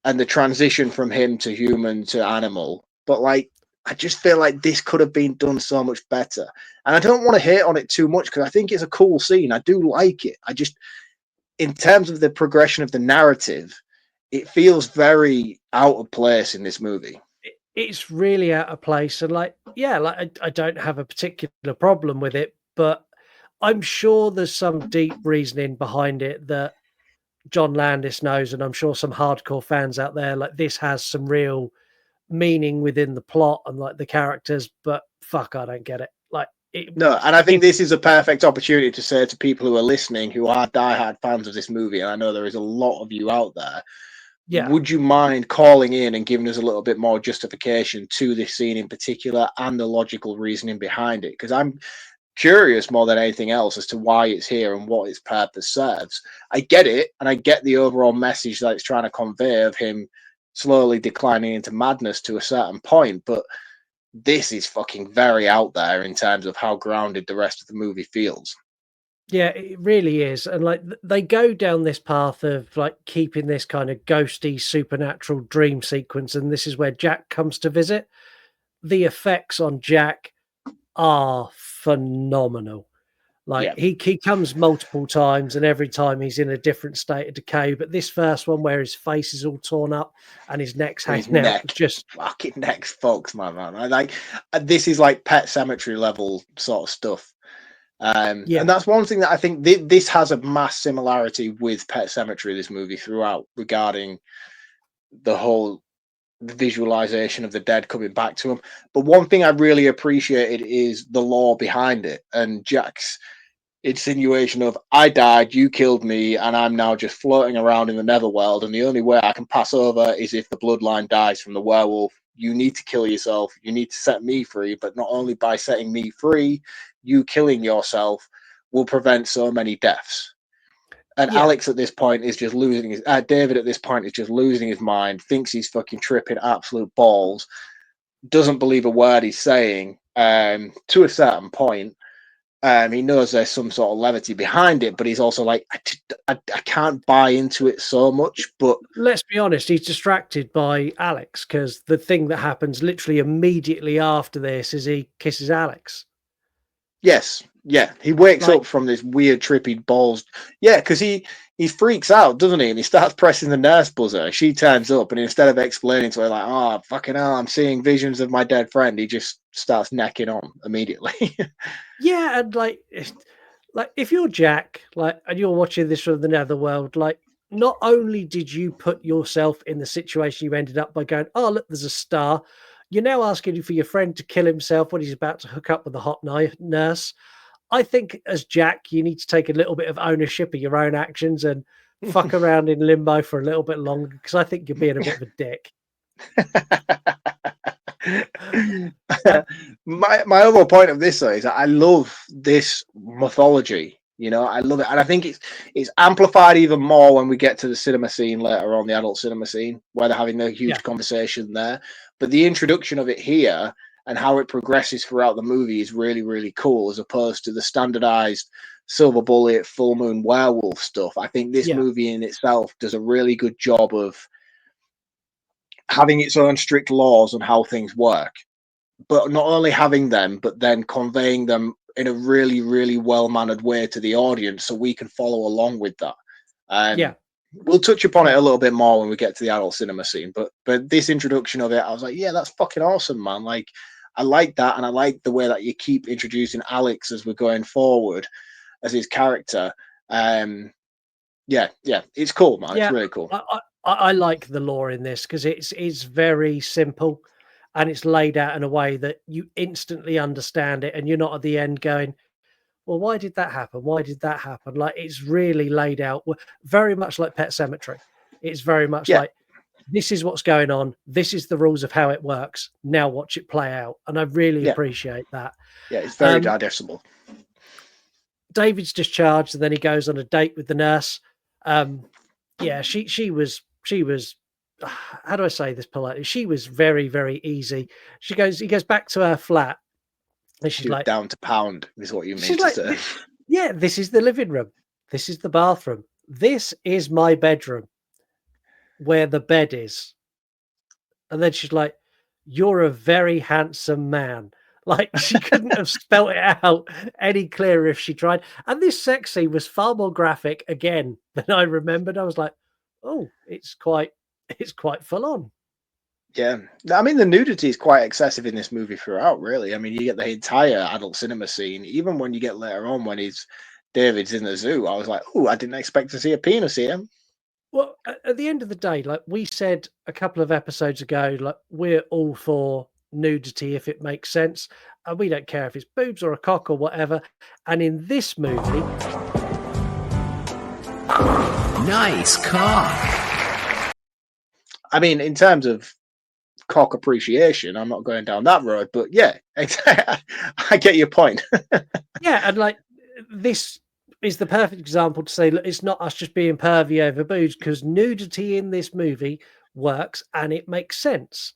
and the transition from him to human to animal. But like, I just feel like this could have been done so much better. And I don't want to hate on it too much because I think it's a cool scene. I do like it. I just, in terms of the progression of the narrative, it feels very out of place in this movie. It's really out of place. And like, I don't have a particular problem with it, but I'm sure there's some deep reasoning behind it that John Landis knows. And I'm sure some hardcore fans out there, like, this has some real meaning within the plot and like the characters, but fuck, I don't get it. Like, no, and I think this is a perfect opportunity to say to people who are listening, who are diehard fans of this movie, and I know there is a lot of you out there, would you mind calling in and giving us a little bit more justification to this scene in particular and the logical reasoning behind it? Because I'm curious more than anything else as to why it's here and what its purpose serves. I get it, and I get the overall message that it's trying to convey of him slowly declining into madness to a certain point, but this is fucking very out there in terms of how grounded the rest of the movie feels. Yeah, it really is. And like, they go down this path of like keeping this kind of ghosty supernatural dream sequence, and this is where Jack comes to visit. The effects on Jack are phenomenal. Like, he comes multiple times, and every time he's in a different state of decay. But this first one, where his face is all torn up and his neck's hanging out, just fucking neck's fucked, my man. I like, this is like Pet Sematary level sort of stuff. And that's one thing that I think this has a mass similarity with Pet Sematary, this movie, throughout, regarding the visualization of the dead coming back to him. But one thing I really appreciated is the lore behind it, and Jack's insinuation of, I died, you killed me, and I'm now just floating around in the netherworld, and the only way I can pass over is if the bloodline dies from the werewolf. You need to kill yourself, you need to set me free, but not only by setting me free, you killing yourself will prevent so many deaths. And Alex at this point is just losing his David at this point is just losing his mind, thinks he's fucking tripping absolute balls, doesn't believe a word he's saying, to a certain point. He knows there's some sort of levity behind it, but he's also like, I can't buy into it so much. But let's be honest, he's distracted by Alex, because the thing that happens literally immediately after this is he kisses Alex. Yes, yeah, he wakes up from this weird trippy balls. Yeah, because he freaks out, doesn't he? And he starts pressing the nurse buzzer. She turns up, and instead of explaining to her like, "Oh, fucking hell, I'm seeing visions of my dead friend," he just starts necking on immediately. Yeah, and like if you're Jack, like, and you're watching this from the netherworld, like, not only did you put yourself in the situation you ended up by going, "Oh, look, there's a star," you're now asking for your friend to kill himself when he's about to hook up with the hot nurse. I think as Jack, you need to take a little bit of ownership of your own actions and fuck around in limbo for a little bit longer, because I think you're being a bit of a dick. my overall point of this though is that I love this mythology. You know, I love it, and I think it's amplified even more when we get to the cinema scene later on, the adult cinema scene, where they're having a huge conversation there. But the introduction of it here and how it progresses throughout the movie is really, really cool, as opposed to the standardized silver bullet, full moon werewolf stuff. I think this movie in itself does a really good job of having its own strict laws on how things work. but not only having them, but then conveying them in a really, really well-mannered way to the audience so we can follow along with that. Yeah. We'll touch upon it a little bit more when we get to the adult cinema scene, but this introduction of it, I was like, yeah, that's fucking awesome, man. Like, I like that, and I like the way that you keep introducing Alex as we're going forward as his character. Yeah, it's cool, man. It's really cool. I like the lore in this because it's very simple and it's laid out in a way that you instantly understand it, and you're not at the end going, well, why did that happen? Why did that happen? Like, it's really laid out very much like Pet Sematary. It's very much like, this is what's going on. This is the rules of how it works. Now watch it play out. And I really appreciate that. Yeah, it's very digestible. David's discharged, and then he goes on a date with the nurse. She was how do I say this politely? She was very, very easy. He goes back to her flat, and she's like, down to pound is what you mean to say. Yeah, this is the living room. This is the bathroom. This is my bedroom where the bed is. And then she's like, you're a very handsome man. Like, she couldn't have spelt it out any clearer if she tried. And this sex scene was far more graphic again than I remembered. I was like, oh, it's quite full on. Yeah. I mean, the nudity is quite excessive in this movie throughout, really. I mean, you get the entire adult cinema scene. Even when you get later on when David's in the zoo, I was like, oh, I didn't expect to see a penis here. Well, at the end of the day, like we said a couple of episodes ago, like, we're all for nudity if it makes sense, and we don't care if it's boobs or a cock or whatever. And in this movie, Nice cock. I mean, in terms of cock appreciation, I'm not going down that road, but yeah, I get your point. Yeah, and like, this is the perfect example to say, look, it's not us just being pervy over boobs, because nudity in this movie works and it makes sense.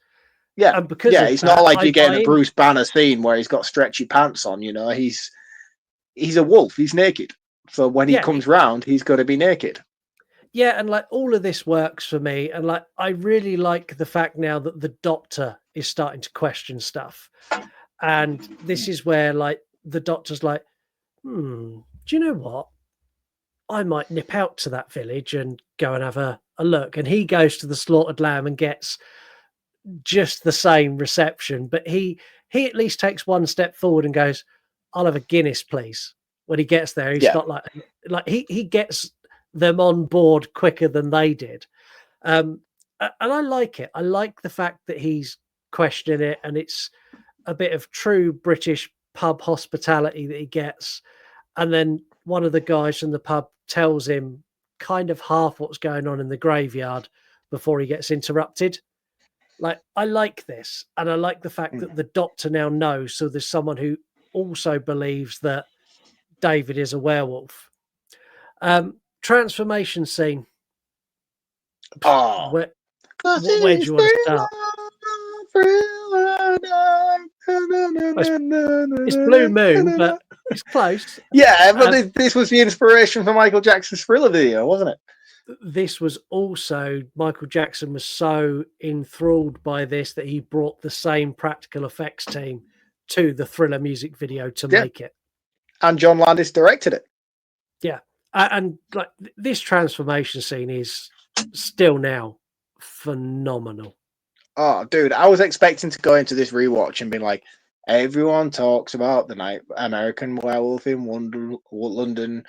Yeah, and because it's not like you're getting a Bruce Banner scene where he's got stretchy pants on. You know, he's a wolf. He's naked. So when he comes round, he's going to be naked. Yeah, and like, all of this works for me, and like, I really like the fact now that the doctor is starting to question stuff, and this is where like the doctor's like, do you know what? I might nip out to that village and go and have a look. And he goes to the slaughtered lamb and gets just the same reception, but he at least takes one step forward and goes, I'll have a Guinness, please. When he gets there, he's not like he gets them on board quicker than they did. And I like it. I like the fact that he's questioning it, and it's a bit of true British pub hospitality that he gets. And then one of the guys from the pub tells him kind of half what's going on in the graveyard before he gets interrupted. Like, I like this, and I like the fact that the doctor now knows, so there's someone who also believes that David is a werewolf. Transformation scene. Oh, where do you want to start? It's Blue Moon, but it's close. Yeah, but this was the inspiration for Michael Jackson's Thriller video, wasn't it? This was also, Michael Jackson was so enthralled by this that he brought the same practical effects team to the Thriller music video to make it. And John Landis directed it. Yeah. And like, this transformation scene is still now phenomenal. Oh, dude, I was expecting to go into this rewatch and be like, everyone talks about the night American Werewolf in London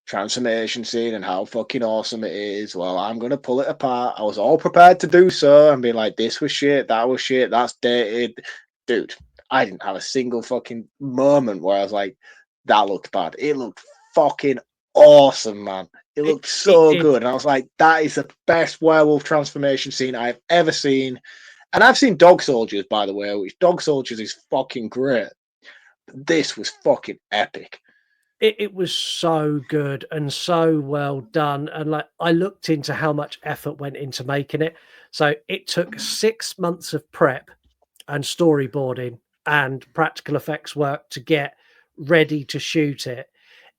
transformation scene and how fucking awesome it is. Well, I'm going to pull it apart. I was all prepared to do so and be like, this was shit, that was shit, that's dated. Dude, I didn't have a single fucking moment where I was like, that looked bad. It looked fucking awesome, man. It looked so good. And I was like, that is the best werewolf transformation scene I've ever seen. And I've seen Dog Soldiers, by the way, which Dog Soldiers is fucking great. This was fucking epic. It was so good and so well done. And like, I looked into how much effort went into making it. So it took 6 months of prep and storyboarding and practical effects work to get ready to shoot it.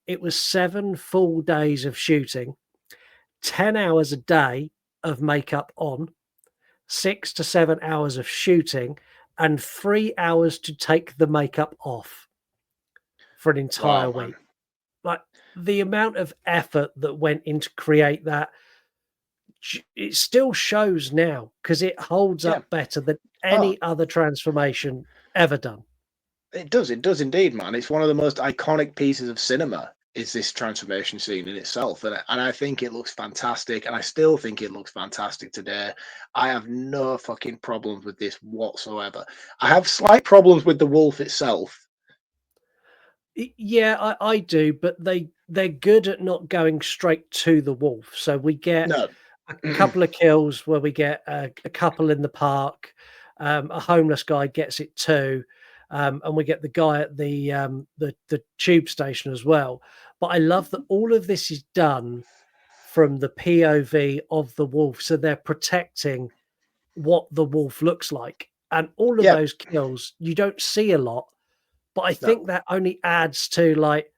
It was 7 full days of shooting, 10 hours a day of makeup on, 6 to 7 hours of shooting, and 3 hours to take the makeup off for an entire Wow, man. week. Like the amount of effort that went into create that, it still shows now because it holds Yeah. up better than Oh, any other transformation ever done. it does indeed, man. It's one of the most iconic pieces of cinema, is this transformation scene in itself. And I think it looks fantastic, and I still think it looks fantastic today. I have no fucking problems with this whatsoever. I have slight problems with the wolf itself. Yeah, I do, but they're good at not going straight to the wolf. So we get No. a couple of kills where we get a couple in the park, a homeless guy gets it too, and we get the guy at the tube station as well. But I love that all of this is done from the POV of the wolf, so they're protecting what the wolf looks like, and all of Yeah. those kills you don't see a lot, but I No. think that only adds to, like,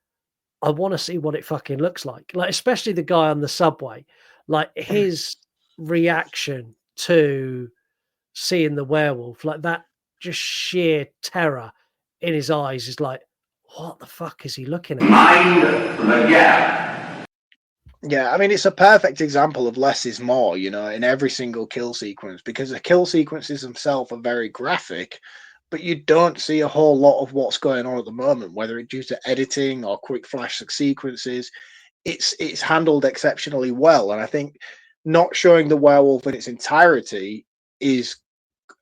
I want to see what it fucking looks like, especially the guy on the subway, like his reaction to seeing the werewolf, like that just sheer terror in his eyes is like, what the fuck is he looking at? Mind the gap. Yeah, I mean, it's a perfect example of less is more, in every single kill sequence, because the kill sequences themselves are very graphic, but you don't see a whole lot of what's going on at the moment, whether it's due to editing or quick flash sequences. It's handled exceptionally well, and I think not showing the werewolf in its entirety is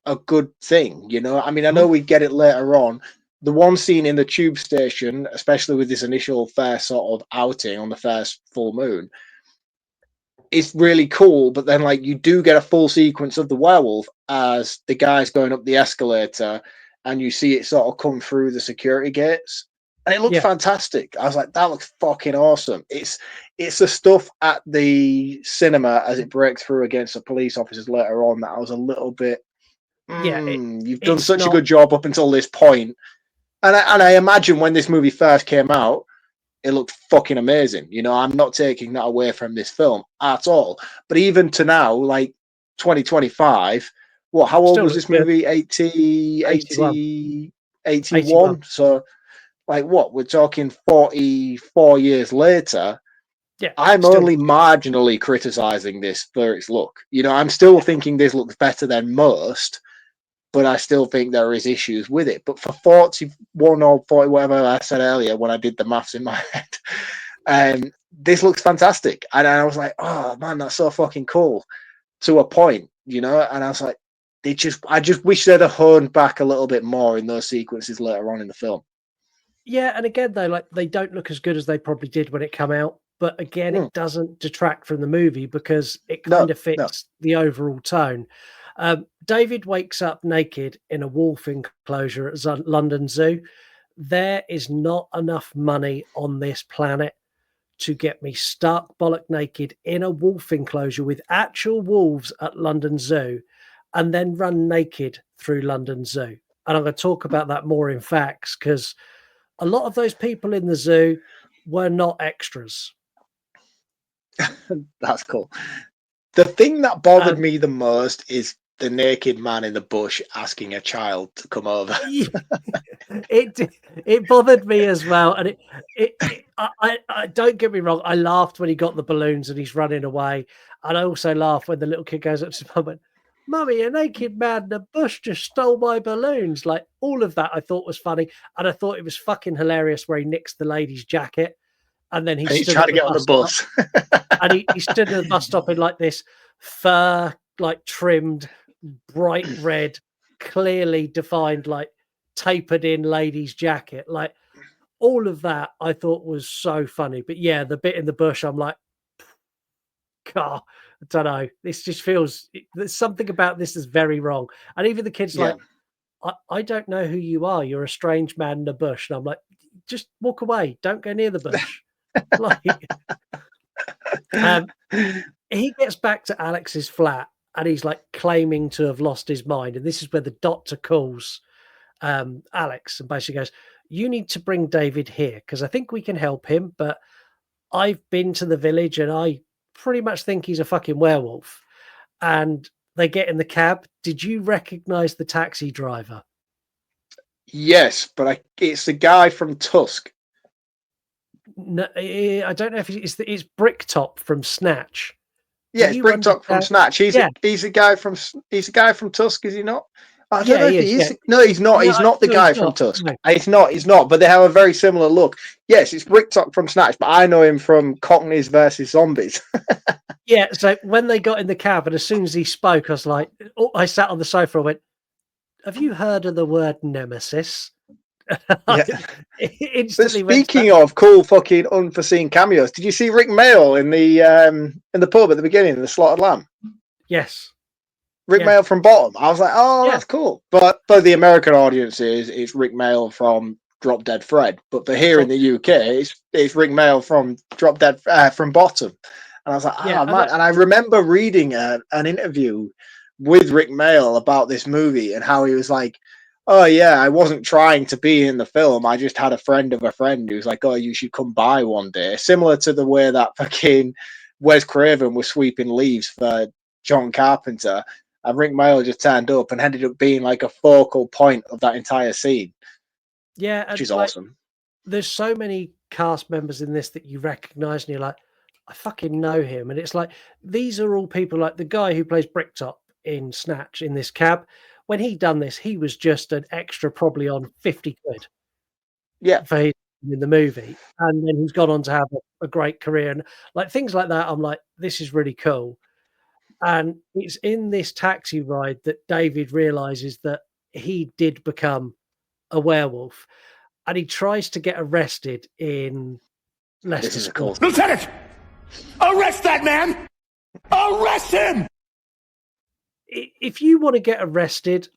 a good thing. I mean, I know we get it later on. The one scene in the tube station, especially with this initial first sort of outing on the first full moon, is really cool. But then, like, you do get a full sequence of the werewolf as the guy's going up the escalator, and you see it sort of come through the security gates, and it looks fantastic. I was like, that looks fucking awesome. It's the stuff at the cinema as it breaks through against the police officers later on that I was a little bit. You've done such a good job up until this point. And I imagine when this movie first came out, it looked fucking amazing. I'm not taking that away from this film at all. But even to now, like 2025, how old was this movie? 81. 81. So, like, we're talking 44 years later. Yeah, I'm only marginally criticizing this for its look. I'm still thinking this looks better than most, but I still think there is issues with it. But for 41 or 40, whatever I said earlier when I did the maths in my head, this looks fantastic. And I was like, oh man, that's so fucking cool to a point, And I was like, I just wish they'd have honed back a little bit more in those sequences later on in the film. Yeah, and again, though, like, they don't look as good as they probably did when it came out. But again, it doesn't detract from the movie because it kind of fits the overall tone. David wakes up naked in a wolf enclosure at London Zoo. There is not enough money on this planet to get me stark bollock naked in a wolf enclosure with actual wolves at London Zoo and then run naked through London Zoo. And I'm going to talk about that more in facts because a lot of those people in the zoo were not extras. That's cool. The thing that bothered me the most is the naked man in the bush asking a child to come over. It bothered me as well, and I don't get me wrong. I laughed when he got the balloons and he's running away, and I also laughed when the little kid goes up to his mum and, "Mummy, a naked man in the bush just stole my balloons." Like, all of that I thought was funny, and I thought it was fucking hilarious where he nicks the lady's jacket, and then he's trying to get on the bus, and he stood at the bus stop in like this fur, like trimmed, bright red, clearly defined, like tapered in lady's jacket. Like, all of that I thought was so funny. But yeah, the bit in the bush, I'm like, God, I don't know. This just feels, there's something about this is very wrong. And even the kid's like, I don't know who you are. You're a strange man in the bush. And I'm like, just walk away. Don't go near the bush. Like, he gets back to Alex's flat and he's like claiming to have lost his mind. And this is where the doctor calls Alex and basically goes, "You need to bring David here because I think we can help him. But I've been to the village and I pretty much think he's a fucking werewolf." And they get in the cab. Did you recognize the taxi driver? Yes, but it's the guy from Tusk. No, I don't know if it's Bricktop from Snatch. Yeah, it's Bricktop from Snatch. He's a guy from Tusk, is he not? I don't know if he is. No, he's not. He's not the guy from Tusk. No. He's not. But they have a very similar look. Yes, it's Bricktop from Snatch, but I know him from Cockneys versus Zombies. Yeah. So when they got in the cab, and as soon as he spoke, I was like, I sat on the sofa and went, "Have you heard of the word nemesis?" Yeah. Instantly. Speaking of cool fucking unforeseen cameos, did you see Rick Mail in the pub at the beginning, the Slaughtered Lamb? Yes. Rick Mail from Bottom. I was like, oh, that's cool. But for the American audiences, it's Rick Mail from Drop Dead Fred. But for here in the UK, it's Rick Mail from from Bottom. And I was like, man. And I remember reading an interview with Rick Mail about this movie and how he was like, oh yeah, I wasn't trying to be in the film. I just had a friend of a friend who was like, oh, you should come by one day. Similar to the way that fucking Wes Craven was sweeping leaves for John Carpenter. And Rick Mail just turned up and ended up being like a focal point of that entire scene. Yeah. Which is awesome. There's so many cast members in this that you recognize and you're like, I fucking know him. And it's like, these are all people like the guy who plays Bricktop in Snatch in this cab. When he done this, he was just an extra probably on 50 quid. Yeah. For his in the movie. And then he's gone on to have a great career. And like things like that, I'm like, this is really cool. And it's in this taxi ride that David realizes that he did become a werewolf. And he tries to get arrested in Leicester. This is a cool. Lieutenant! Arrest that man! Arrest him! If you want to get arrested,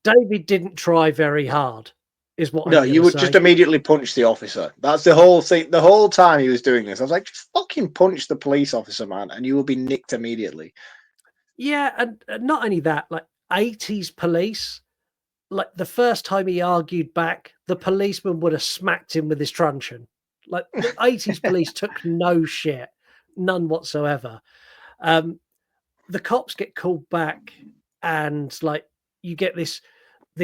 David didn't try very hard, is what. No, you would just immediately punch the officer. That's the whole thing. The whole time he was doing this, I was like, just fucking punch the police officer, man, and you will be nicked immediately. Yeah, and not only that, like 80s police, like the first time he argued back, the policeman would have smacked him with his truncheon. Like the 80s police took no shit, none whatsoever. The cops get called back, and like you get this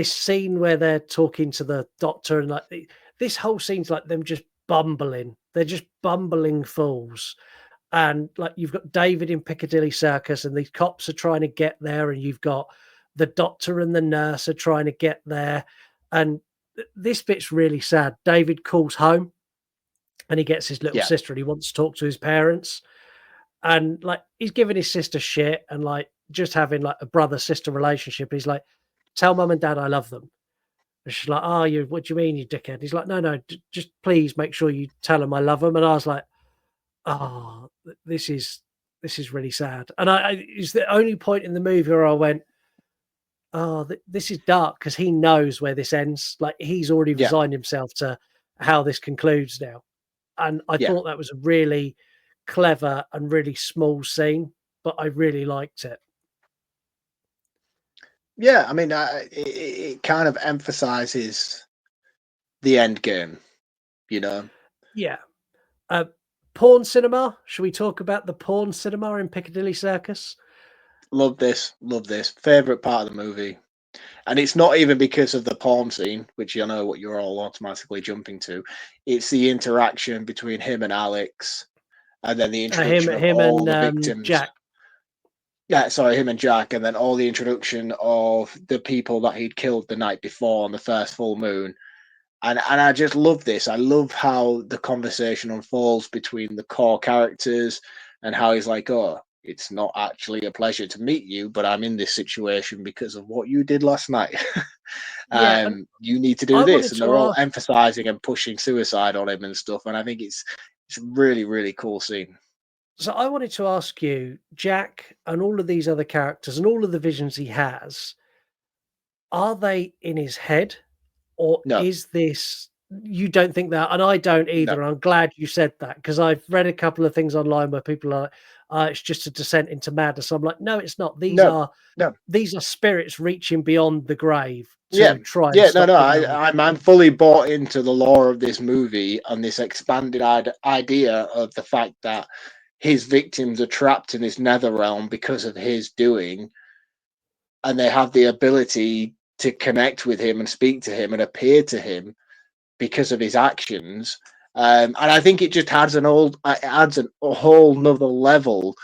scene where they're talking to the doctor, and like this whole scene's like them just bumbling. They're just bumbling fools. And like you've got David in Piccadilly Circus, and these cops are trying to get there, and you've got the doctor and the nurse are trying to get there. And this bit's really sad. David calls home, and he gets his little sister, and he wants to talk to his parents. And like he's giving his sister shit and like just having like a brother-sister relationship. He's like, tell mum and dad I love them. And she's like, oh, what do you mean, you dickhead? He's like, no, just please make sure you tell them I love them. And I was like, oh, this is really sad. And it's the only point in the movie where I went, oh, this is dark, because he knows where this ends. Like he's already resigned himself to how this concludes now. And I thought that was a really clever and really small scene, but I really liked it. Yeah, I mean, it kind of emphasizes the end game, you know? Yeah. Porn cinema. Should we talk about the porn cinema in Piccadilly Circus? Love this. Favorite part of the movie. And it's not even because of the porn scene, which you know what you're all automatically jumping to. It's the interaction between him and Alex, and then the introduction of all the victims. Jack. Yeah, sorry, him and Jack, and then all the introduction of the people that he'd killed the night before on the first full moon. And I just love this. I love how the conversation unfolds between the core characters and how he's like, oh, it's not actually a pleasure to meet you, but I'm in this situation because of what you did last night. You need to do this. And they're all emphasizing and pushing suicide on him and stuff. And I think it's a really, really cool scene. So I wanted to ask you, Jack and all of these other characters and all of the visions he has, are they in his head? Or is this, you don't think that? And I don't either. No. I'm glad you said that, because I've read a couple of things online where people are it's just a descent into madness. I'm like, no, it's not. These are spirits reaching beyond the grave to try. I'm fully bought into the lore of this movie and this expanded idea of the fact that his victims are trapped in this nether realm because of his doing, and they have the ability to connect with him and speak to him and appear to him because of his actions. And I think it just adds a whole nother level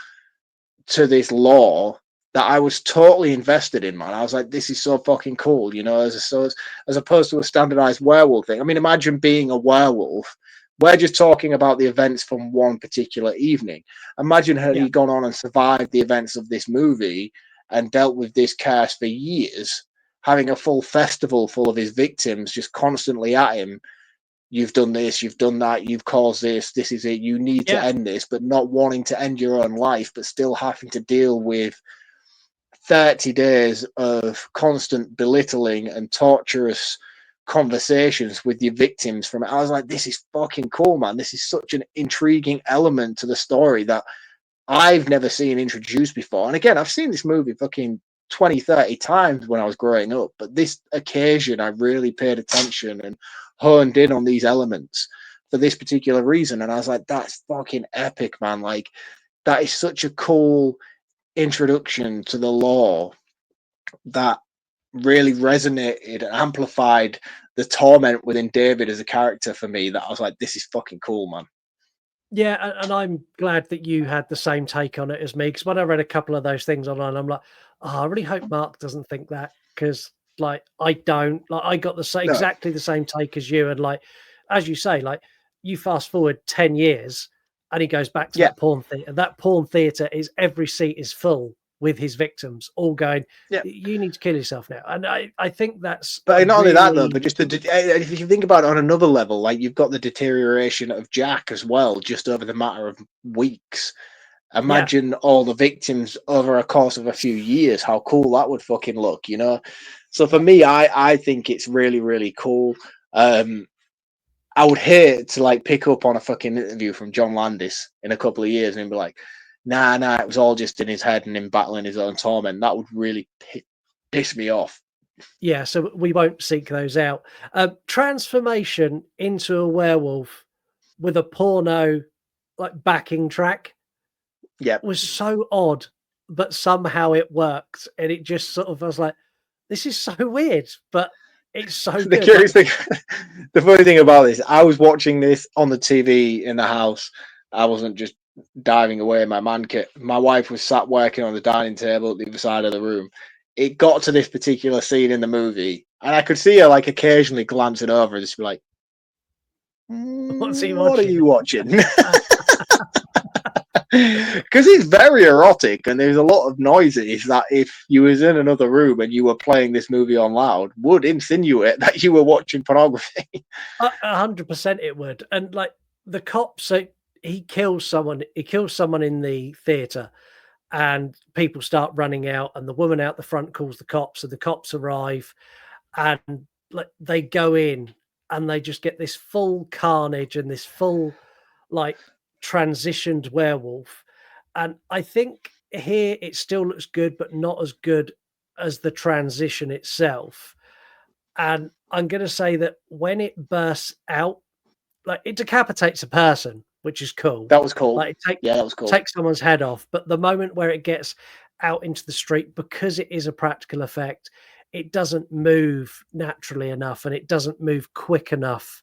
to this lore that I was totally invested in, man. I was like, this is so fucking cool, you know, as opposed to a standardized werewolf thing. I mean, imagine being a werewolf. We're just talking about the events from one particular evening. Imagine had he gone on and survived the events of this movie and dealt with this curse for years, having a full festival full of his victims just constantly at him. You've done this, you've done that, you've caused this is it, you need to end this, but not wanting to end your own life, but still having to deal with 30 days of constant belittling and torturous conversations with your victims from it. I was like, this is fucking cool, man. This is such an intriguing element to the story that I've never seen introduced before. And again, I've seen this movie fucking 20, 30 times when I was growing up, but this occasion I really paid attention and honed in on these elements for this particular reason. And I was like, that's fucking epic, man. Like, that is such a cool introduction to the lore that really resonated and amplified the torment within David as a character for me, that I was like, this is fucking cool, man. Yeah, and I'm glad that you had the same take on it as me, because when I read a couple of those things online, I'm like, oh, I really hope Mark doesn't think that, because like I don't. Like, I got the same, exactly the same take as you, and like as you say, like you fast forward 10 years and he goes back to that porn theater. That porn theater is, every seat is full with his victims all going, you need to kill yourself now. And I think that's, but not only that though, but just if you think about it on another level, like you've got the deterioration of Jack as well, just over the matter of weeks. Imagine all the victims over a course of a few years, how cool that would fucking look, you know? So for me, I think it's really, really cool. I would hate to like pick up on a fucking interview from John Landis in a couple of years and be like, nah, it was all just in his head and him battling his own torment. That would really piss me off. Yeah, so we won't seek those out. Transformation into a werewolf with a porno like backing track was so odd, but somehow it worked. And it just sort of, I was like, this is so weird, but it's so the good. Curious thing, the funny thing about this, I was watching this on the TV in the house. I wasn't just diving away in my man kit. My wife was sat working on the dining table at the other side of the room. It got to this particular scene in the movie, and I could see her like occasionally glancing over and just be like, "What's he watching? What are you watching?" Because it's very erotic, and there's a lot of noises that if you was in another room and you were playing this movie on loud, would insinuate that you were watching pornography. 100% it would. And like the cops, so he kills someone in the theater, and people start running out, and the woman out the front calls the cops, and the cops arrive, and like they go in and they just get this full carnage and this full like transitioned werewolf. And I think here it still looks good, but not as good as the transition itself. And I'm going to say that when it bursts out, like it decapitates a person, which is cool. That was cool. Like that was cool. Takes someone's head off. But the moment where it gets out into the street, because it is a practical effect, it doesn't move naturally enough, and it doesn't move quick enough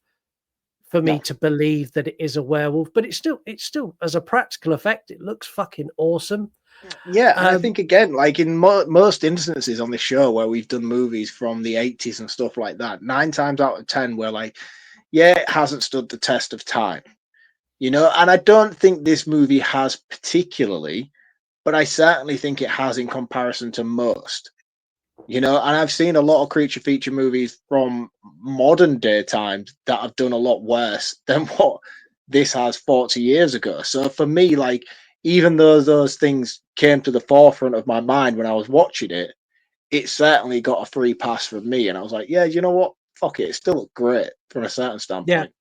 for me to believe that it is a werewolf. But it's still as a practical effect, it looks fucking awesome. Yeah, and I think again, like in most instances on this show where we've done movies from the 80s and stuff like that, 9 times out of 10 we're like, yeah, it hasn't stood the test of time, you know. And I don't think this movie has particularly, but I certainly think it has in comparison to most, you know. And I've seen a lot of creature feature movies from modern day times that have done a lot worse than what this has 40 years ago. So for me, like, even though those things came to the forefront of my mind when I was watching it, it certainly got a free pass from me. And I was like, yeah, you know what? Fuck it. It still looked great from a certain standpoint.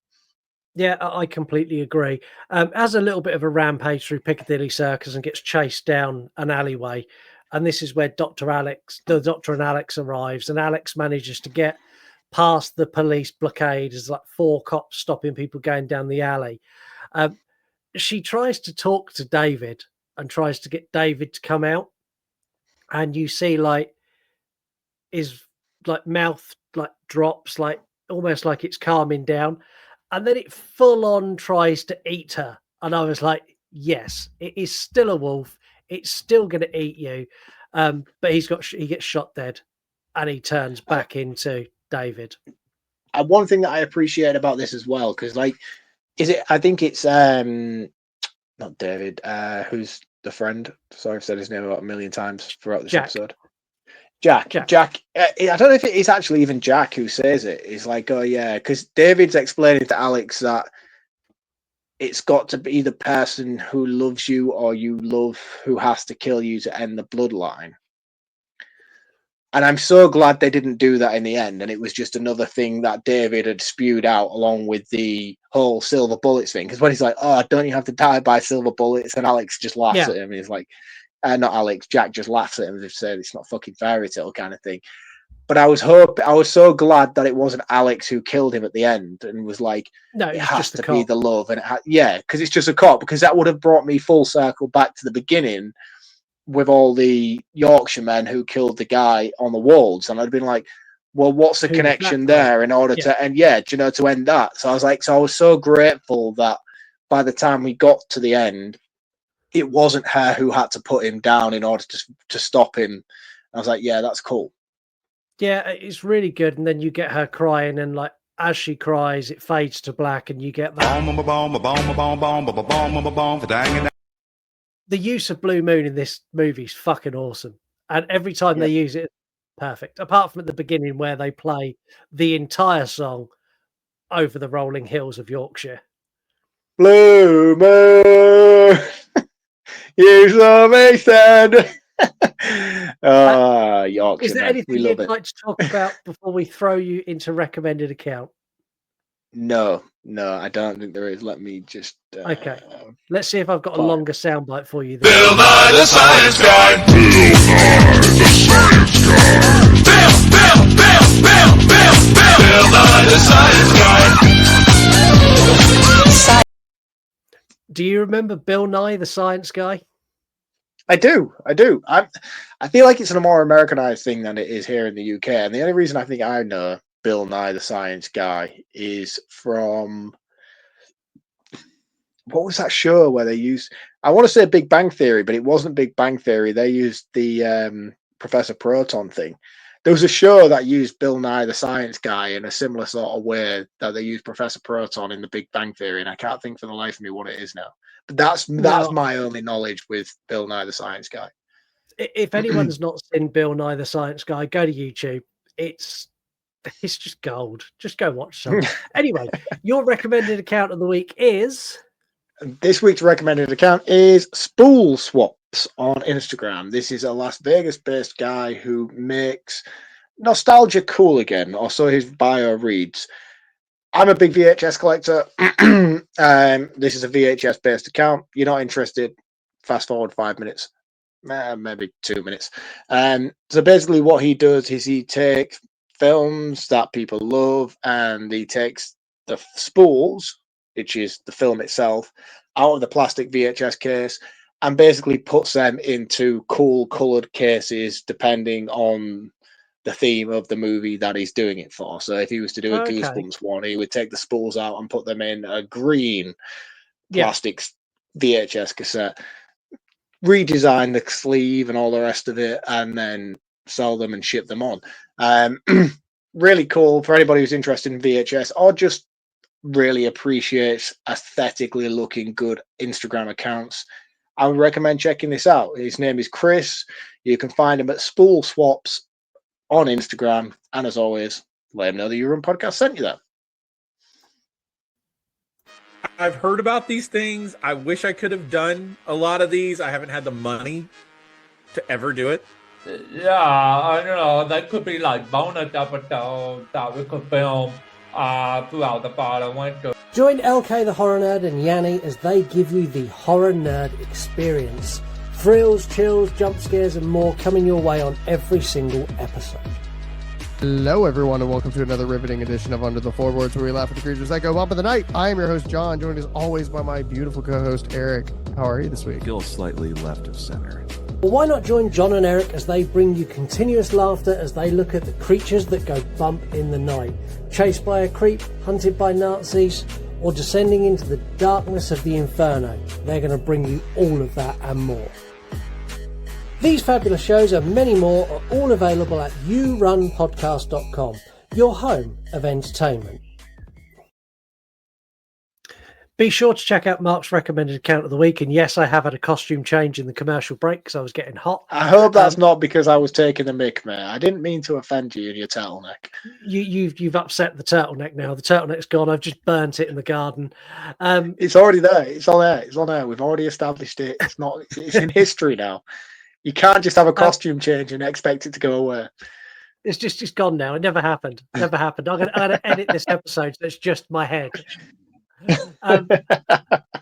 Yeah, I completely agree. Has a little bit of a rampage through Piccadilly Circus and gets chased down an alleyway. And this is where the Doctor and Alex arrives. And Alex manages to get past the police blockade. There's like 4 cops stopping people going down the alley. she tries to talk to David and tries to get David to come out, and you see like his like mouth like drops, like almost like it's calming down, and then it full on tries to eat her. And I was like, yes, it is still a wolf. It's still going to eat you. But he gets shot dead, and he turns back into David. One thing that I appreciate about this as well, because like, I think it's not David, who's the friend. Sorry, I've said his name about a million times throughout this episode. Jack. I don't know if it is actually even Jack who says it. It's like, oh yeah, because David's explaining to Alex that it's got to be the person who loves you or you love who has to kill you to end the bloodline. And I'm so glad they didn't do that in the end. And it was just another thing that David had spewed out along with the whole silver bullets thing. Because when he's like, oh, don't you have to die by silver bullets? And Alex just laughs at him. He's like, not Alex, Jack just laughs at him and said it's not fucking fairy tale kind of thing. But I was so glad that it wasn't Alex who killed him at the end and was like, no, it has to be the love. And because it's just a cop, because that would have brought me full circle back to the beginning with all the Yorkshiremen who killed the guy on the walls. And I'd been like, well, what's the connection there in order to end, to end that? So I was so grateful that by the time we got to the end, it wasn't her who had to put him down in order to stop him. I was like, yeah, that's cool. Yeah, it's really good. And then you get her crying, and like as she cries, it fades to black, and you get that. The use of Blue Moon in this movie is fucking awesome. And every time they use it, perfect. Apart from at the beginning where they play the entire song over the rolling hills of Yorkshire. Blue Moon, you saw me stand. Yorkshire. Is there anything you'd like to talk about before we throw you into recommended account? No, I don't think there is. Let me just. Okay, let's see if I've got a longer soundbite for you. Bill Nye the Science Guy. Bill Nye the Science Guy. Do you remember Bill Nye the Science Guy? I do. I feel like it's a more Americanized thing than it is here in the UK. And the only reason I think I know Bill Nye the Science Guy is from, what was that show where they used, I want to say Big Bang Theory, but it wasn't Big Bang Theory. They used the Professor Proton thing. There was a show that used Bill Nye the Science Guy in a similar sort of way that they used Professor Proton in the Big Bang Theory, and I can't think for the life of me what it is now. But that's my only knowledge with Bill Nye the Science Guy. If anyone's not seen Bill Nye the Science Guy, go to YouTube. It's just gold. Just go watch some. Anyway, your recommended account of the week is? This week's recommended account is Spool Swaps on Instagram. This is a Las Vegas-based guy who makes nostalgia cool again, or so his bio reads. I'm a big VHS collector. This is a VHS-based account. You're not interested? Fast forward 5 minutes. Maybe 2 minutes. So basically what he does is he takes films that people love and he takes the spools, which is the film itself, out of the plastic VHS case and basically puts them into cool colored cases depending on the theme of the movie that he's doing it for. So if he was to do a Goosebumps one, he would take the spools out and put them in a green plastic VHS cassette, redesign the sleeve and all the rest of it, and then sell them and ship them on. Really cool for anybody who's interested in VHS or just really appreciates aesthetically looking good Instagram accounts. I would recommend checking this out. His name is Chris. You can find him at Spool Swaps on Instagram. And as always, let him know the Urine Podcast sent you that. I've heard about these things. I wish I could have done a lot of these. I haven't had the money to ever do it. Yeah, I don't know. That could be like bonus episodes that we could film throughout the following winter. Join LK the Horror Nerd and Yanni as they give you the horror nerd experience. Thrills, chills, jump scares and more coming your way on every single episode. Hello, everyone, and welcome to another riveting edition of Under the Floorboards, where we laugh at the creatures that go bump in the night. I am your host, John, joined as always by my beautiful co-host, Eric. How are you this week? Feel slightly left of center. Well, why not join John and Eric as they bring you continuous laughter as they look at the creatures that go bump in the night, chased by a creep, hunted by Nazis, or descending into the darkness of the inferno. They're going to bring you all of that and more. These fabulous shows and many more are all available at yourunpodcast.com, your home of entertainment. Be sure to check out Mark's recommended account of the week. And yes, I have had a costume change in the commercial break because I was getting hot. I hope that's not because I was taking the mick, mate. I didn't mean to offend you in your turtleneck. You've upset the turtleneck now. The turtleneck's gone. I've just burnt it in the garden. It's already there. It's on air. It's on air. We've already established it. It's not. It's in history now. You can't just have a costume change and expect it to go away. It's gone now. It never happened. Never happened. I'm gonna edit this episode so it's just my head.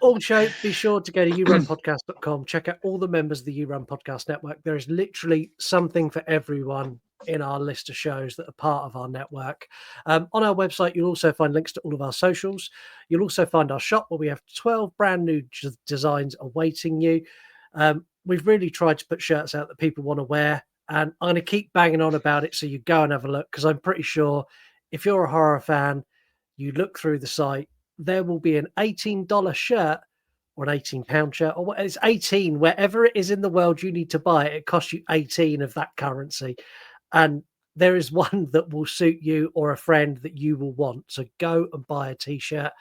Also, be sure to go to yourunpodcast.com. Check out all the members of the You Run Podcast Network. There is literally something for everyone in our list of shows that are part of our network. On our website, you'll also find links to all of our socials. You'll also find our shop where we have 12 brand new designs awaiting you. We've really tried to put shirts out that people want to wear, and I'm going to keep banging on about it so you go and have a look, because I'm pretty sure if you're a horror fan, you look through the site, there will be an $18 shirt or an £18 shirt, or what, it's 18 wherever it is in the world you need to buy it. It costs you 18 of that currency, and there is one that will suit you or a friend that you will want. So go and buy a t-shirt.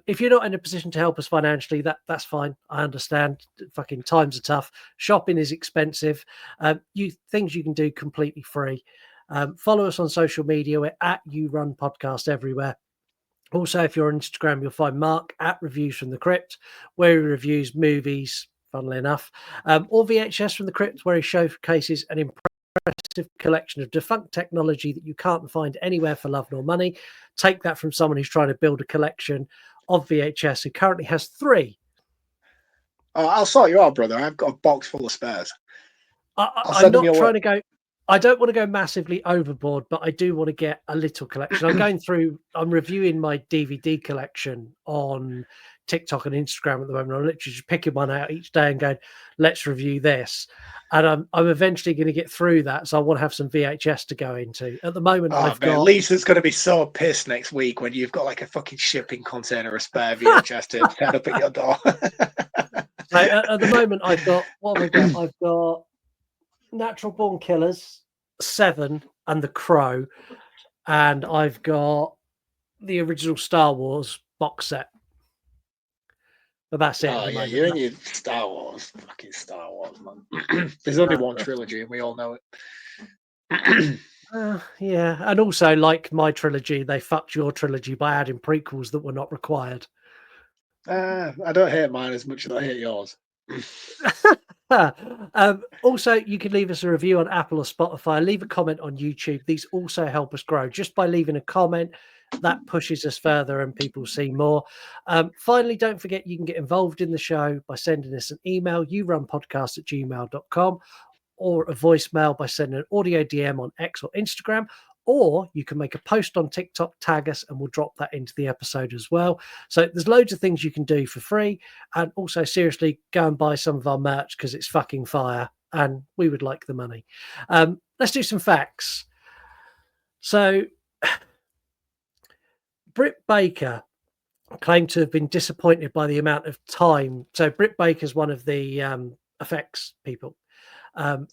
If you're not in a position to help us financially, that's fine. I understand. Fucking times are tough. Shopping is expensive. Things you can do completely free. Follow us on social media. We're at You Run Podcast everywhere. Also, if you're on Instagram, you'll find Mark at Reviews from the Crypt, where he reviews movies, funnily enough, or VHS from the Crypt, where he showcases an impressive collection of defunct technology that you can't find anywhere for love nor money. Take that from someone who's trying to build a collection of VHS, who currently has 3. I'll sort you out, brother. I've got a box full of spares. I'm not trying to go. I don't want to go massively overboard, but I do want to get a little collection. I'm reviewing my DVD collection on TikTok and Instagram at the moment. I'm literally just picking one out each day and going, let's review this. And I'm eventually going to get through that. So I want to have some VHS to go into. At the moment, Lisa's going to be so pissed next week when you've got like a fucking shipping container of spare VHS to head up at your door. So at the moment, I've got, what have I got? I've got Natural Born Killers, 7, and The Crow, and I've got the original Star Wars box set. But that's it. Oh yeah, you're in your Star Wars, fucking Star Wars, man. There's only one trilogy, and we all know it. Yeah, and also, like my trilogy, they fucked your trilogy by adding prequels that were not required. I don't hate mine as much as I hate yours. Also, you can leave us a review on Apple or Spotify. Leave a comment on YouTube. These also help us grow. Just by leaving a comment, that pushes us further and people see more. Finally, don't forget you can get involved in the show by sending us an email, yourunpodcast@gmail.com, or a voicemail by sending an audio DM on X or Instagram. Or you can make a post on TikTok, tag us, and we'll drop that into the episode as well. So there's loads of things you can do for free. And also, seriously, go and buy some of our merch because it's fucking fire and we would like the money. Let's do some facts. So Britt Baker claimed to have been disappointed by the amount of time. So Britt Baker's one of the effects people.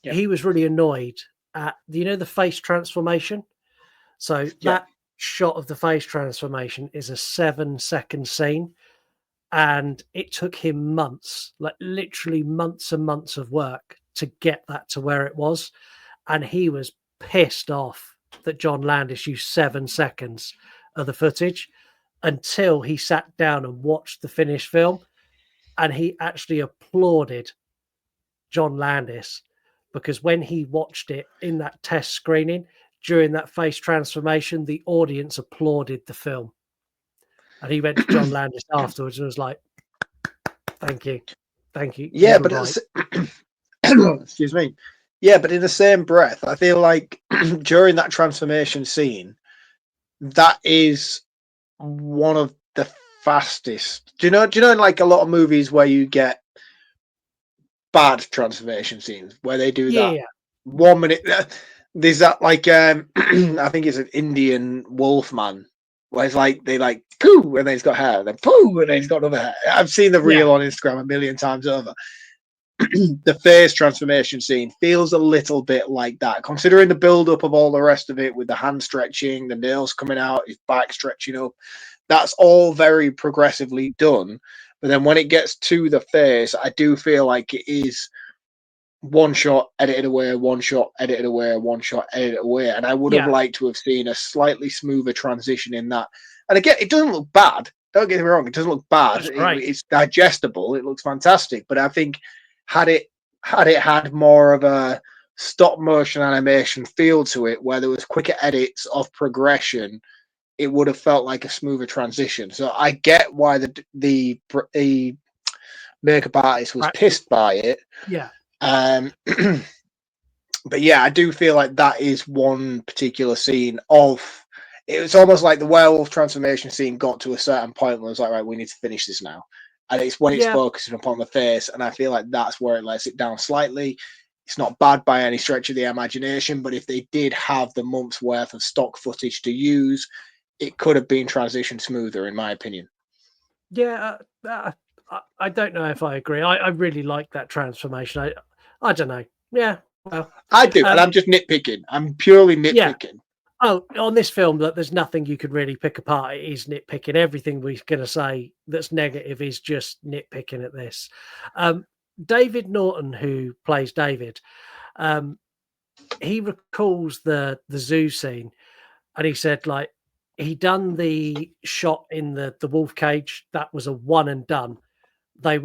He was really annoyed at, the face transformation. So that shot of the face transformation is a 7-second scene, and it took him months, like literally months and months of work to get that to where it was. And he was pissed off that John Landis used 7 seconds of the footage until he sat down and watched the finished film. And he actually applauded John Landis, because when he watched it in that test screening during that face transformation, the audience applauded the film. And he went to John Landis afterwards and was like, thank you. Yeah, but excuse me. Yeah, but in the same breath, I feel like during that transformation scene, that is one of the fastest. Do you know in like a lot of movies where you get bad transformation scenes where they do that 1 minute. There's that like I think it's an Indian wolf man where it's like they like poo and then he's got hair, then poo and then he's got another hair. I've seen the reel on Instagram a million times over. The face transformation scene feels a little bit like that, considering the build up of all the rest of it with the hand stretching, the nails coming out, his back stretching up. That's all very progressively done. But then when it gets to the face, I do feel like it is one shot, edited away, one shot, edited away, one shot, edited away. And I would have liked to have seen a slightly smoother transition in that. And again, it doesn't look bad. Don't get me wrong, it doesn't look bad. It's digestible. It looks fantastic. But I think had it had more of a stop motion animation feel to it, where there was quicker edits of progression, it would have felt like a smoother transition. So I get why the makeup artist was pissed by it. Yeah. But yeah, I do feel like that is one particular scene of. It was almost like the werewolf transformation scene got to a certain point where it was like, right, we need to finish this now. And it's when it's focusing upon the face, and I feel like that's where it lets it down slightly. It's not bad by any stretch of the imagination, but if they did have the month's worth of stock footage to use, it could have been transitioned smoother, in my opinion. Yeah, I don't know if I agree. I really like that transformation. I don't know. Yeah, well, I do, and I'm just nitpicking. I'm purely nitpicking. Yeah. Oh, on this film, that there's nothing you could really pick apart. It is nitpicking. Everything we're going to say that's negative is just nitpicking at this. David Norton, who plays David, he recalls the zoo scene, and he said like he done the shot in the wolf cage. That was a one and done.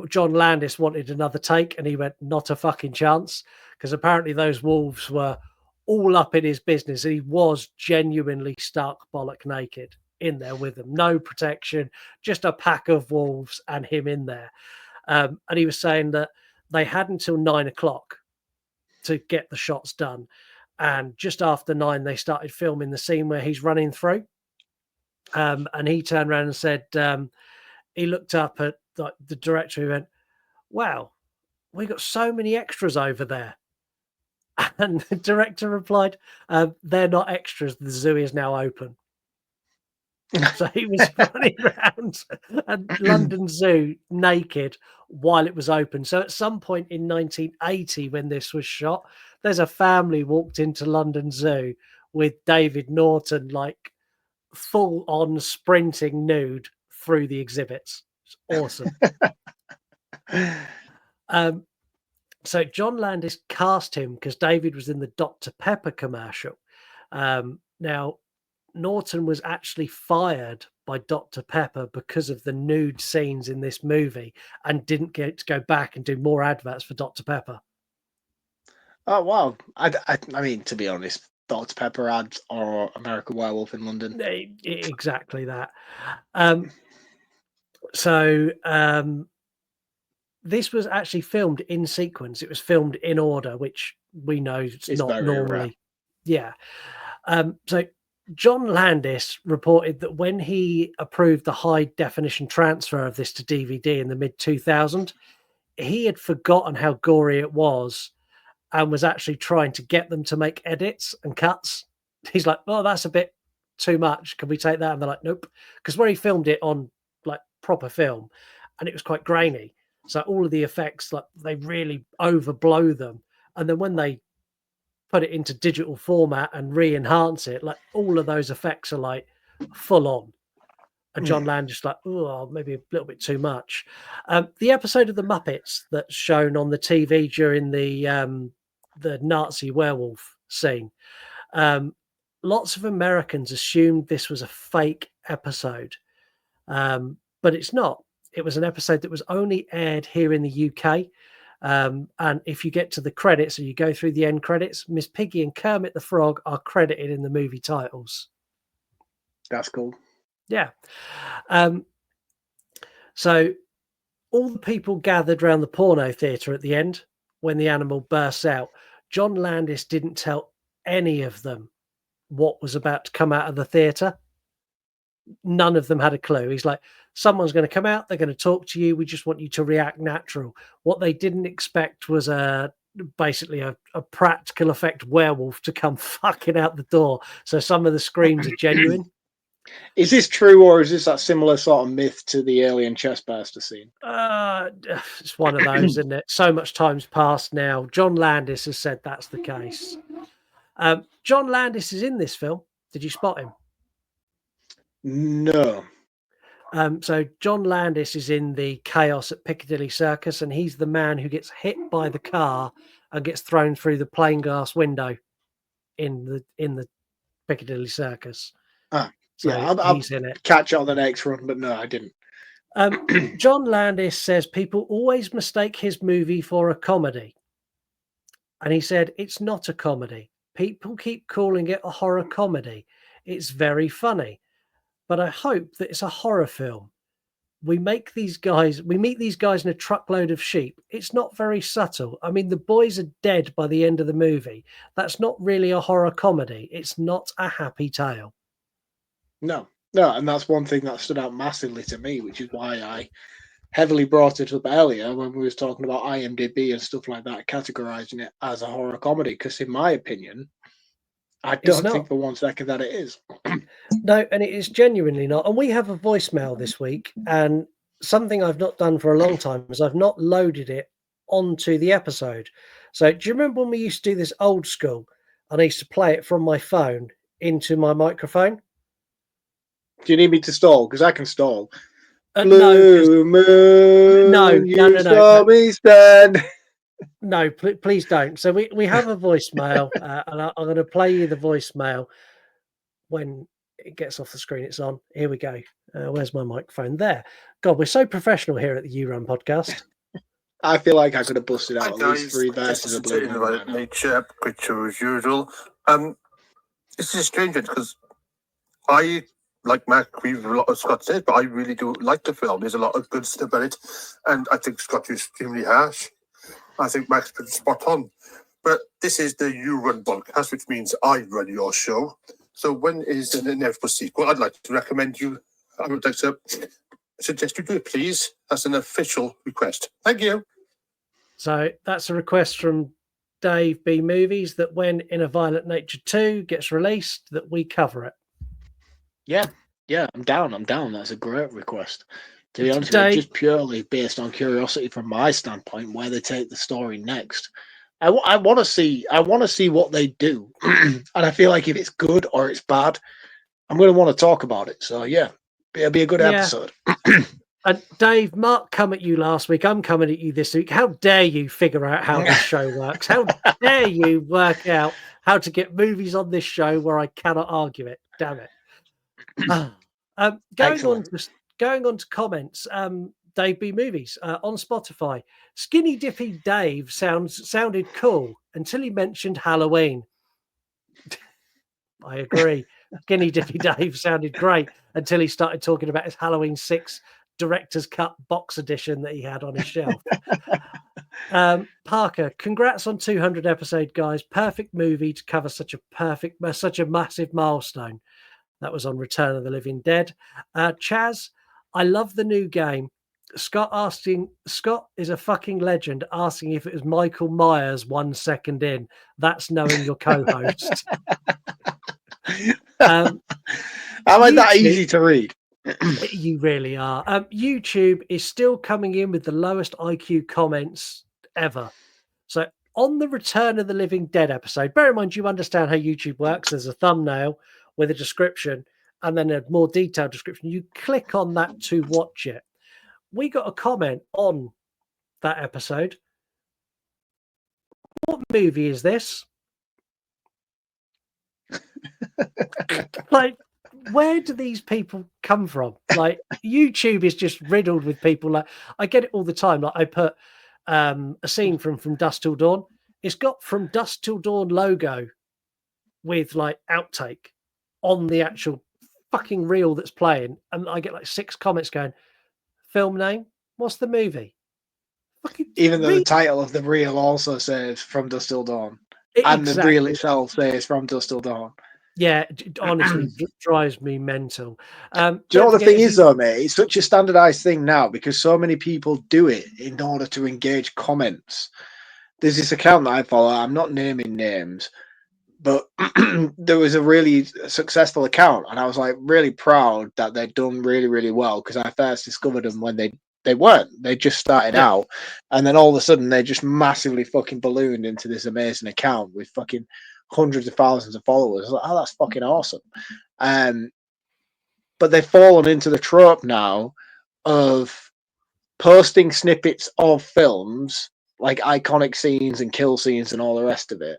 John Landis wanted another take, and he went, not a fucking chance, because apparently those wolves were all up in his business. He was genuinely stark bollock naked in there with them, no protection, just a pack of wolves and him in there. And he was saying that they had until 9 o'clock to get the shots done, and just after 9 they started filming the scene where he's running through. And he turned around and said he looked up at the director, who went, wow, we got so many extras over there. And the director replied, they're not extras. The zoo is now open. So he was running around at London Zoo naked while it was open. So at some point in 1980, when this was shot, there's a family walked into London Zoo with David Norton, like full on sprinting nude through the exhibits. It's awesome. So John Landis cast him because David was in the Dr. Pepper commercial. Now, Norton was actually fired by Dr. Pepper because of the nude scenes in this movie and didn't get to go back and do more adverts for Dr. Pepper. Oh, wow. I mean, to be honest, Dr. Pepper ads or American Werewolf in London. Exactly that. This was actually filmed in sequence. It was filmed in order, which we know it's not normally. Rare. Yeah. So John Landis reported that when he approved the high definition transfer of this to DVD in the mid 2000s, he had forgotten how gory it was and was actually trying to get them to make edits and cuts. He's like, oh, that's a bit too much. Can we take that? And they're like, nope. Because where he filmed it on like proper film, and it was quite grainy. So all of the effects, like they really overblow them. And then when they put it into digital format and re-enhance it, like all of those effects are like full on. And John Landis like, oh, maybe a little bit too much. The episode of The Muppets that's shown on the TV during the Nazi werewolf scene, lots of Americans assumed this was a fake episode, but it's not. It was an episode that was only aired here in the UK. And if you get to the credits or you go through the end credits, Miss Piggy and Kermit the Frog are credited in the movie titles. That's cool. Yeah. So all the people gathered around the porno theatre at the end when the animal bursts out. John Landis didn't tell any of them what was about to come out of the theatre. None of them had a clue. He's like, someone's going to come out, they're going to talk to you, we just want you to react natural. What they didn't expect was basically a practical effect werewolf to come fucking out the door. So some of the screams are genuine. Is this true, or is this that similar sort of myth to the alien chestburster scene? It's one of those, isn't it? So much time's passed now. John Landis has said that's the case. John Landis is in this film. Did you spot him? No. So John Landis is in the chaos at Piccadilly Circus, and he's the man who gets hit by the car and gets thrown through the plain glass window in the Piccadilly Circus. So yeah, I'll in it. Catch on the next run, but no, I didn't. John Landis says people always mistake his movie for a comedy. And he said, it's not a comedy. People keep calling it a horror comedy. It's very funny. But I hope that it's a horror film. We meet these guys in a truckload of sheep. It's not very subtle. I mean, the boys are dead by the end of the movie. That's not really a horror comedy. It's not a happy tale. No, and that's one thing that stood out massively to me, which is why I heavily brought it up earlier when we was talking about IMDb and stuff like that, categorizing it as a horror comedy. Because in my opinion, I don't think for 1 second that it is. No, and it is genuinely not. And we have a voicemail this week, and something I've not done for a long time is I've not loaded it onto the episode. So do you remember when we used to do this old school and I used to play it from my phone into my microphone? Do you need me to stall? Because I can stall. Blue moon, no. Saw me stand. No, please don't. So we have a voicemail, and I'm going to play you the voicemail when it gets off the screen. It's on. Here we go. Where's my microphone? There. God, we're so professional here at the U-Run podcast. I feel like I could have busted out at least 3 verses of Blue Moon. Nature, picture as usual. This is a strange one because I, like Mark, we've a lot of Scott said, but I really do like the film. There's a lot of good stuff about it, and I think Scott is extremely harsh. I think Mark's pretty spot on. But this is the You Run podcast, which means I run your show. So when is an inevitable sequel? I'd like to recommend you. I would like to suggest you do it, please. That's an official request. Thank you. So that's a request from Dave B. Movies that when In a Violent Nature 2 gets released, that we cover it. Yeah, I'm down. That's a great request. To be honest with you, just purely based on curiosity from my standpoint, where they take the story next. I want to see what they do, and I feel like if it's good or it's bad, I'm going to want to talk about it. So yeah, it'll be a good episode. Dave, Mark come at you last week. I'm coming at you this week. How dare you figure out how this show works? How dare you work out how to get movies on this show where I cannot argue it? Damn it. Going on to comments, Dave B. Movies on Spotify. Skinny Dippy Dave sounded cool until he mentioned Halloween. I agree. Skinny Dippy Dave sounded great until he started talking about his Halloween 6 director's cut box edition that he had on his shelf. Parker, congrats on 200 episode, guys. Perfect movie to cover such a massive milestone. That was on Return of the Living Dead. Chaz, I love the new game. Scott is a fucking legend asking if it was Michael Myers 1 second in. That's knowing your co-host. Am I that easy to read? You really are. YouTube is still coming in with the lowest IQ comments ever. So on the Return of the Living Dead episode, bear in mind you understand how YouTube works. There's a thumbnail with a description and then a more detailed description. You click on that to watch it. We got a comment on that episode. What movie is this? Like, where do these people come from? Like, YouTube is just riddled with people. Like, I get it all the time. Like, I put a scene from Dusk Till Dawn. It's got From Dusk Till Dawn logo with like outtake on the actual fucking reel that's playing, and I get like 6 comments going, film name, what's the movie? Even though the title of the reel also says From Dusk Till Dawn. and the reel itself says "From Dusk Till Dawn." Yeah, honestly, drives me mental. Do you know what the thing is, though, mate? It's such a standardized thing now because so many people do it in order to engage comments. There's this account that I follow. I'm not naming names, but there was a really successful account, and I was like really proud that they'd done really, really well because I first discovered them when they weren't. They just started out, and then all of a sudden they just massively fucking ballooned into this amazing account with fucking hundreds of thousands of followers. I was like, oh, that's fucking awesome. But they've fallen into the trope now of posting snippets of films, like iconic scenes and kill scenes and all the rest of it,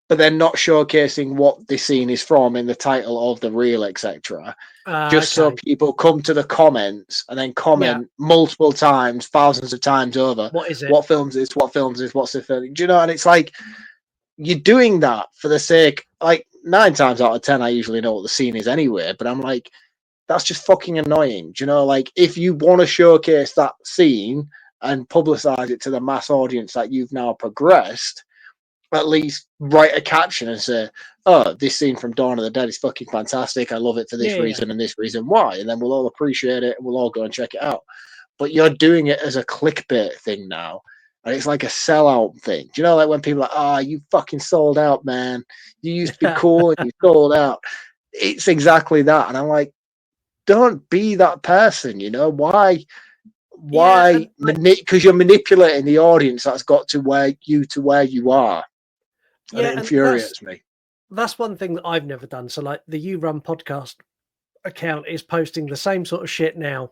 but they're not showcasing what this scene is from in the title of the reel, etc. So people come to the comments and then comment multiple times, thousands of times over. What is it? What films is? What films is? What's the film? Do you know? And it's like you're doing that for the sake. Like 9 times out of 10, I usually know what the scene is anyway. But I'm like, that's just fucking annoying. Do you know? Like if you want to showcase that scene and publicize it to the mass audience that you've now progressed, at least write a caption and say, oh, this scene from Dawn of the Dead is fucking fantastic. I love it for this reason and this reason why. And then we'll all appreciate it and we'll all go and check it out. But you're doing it as a clickbait thing now. And it's like a sellout thing. Do you know, like when people are like, oh, you fucking sold out, man. You used to be cool and you sold out. It's exactly that. And I'm like, don't be that person, you know? Why? Because you're manipulating the audience that's got to where you are. And it infuriates me. That's one thing that I've never done. So like the You Run podcast account is posting the same sort of shit now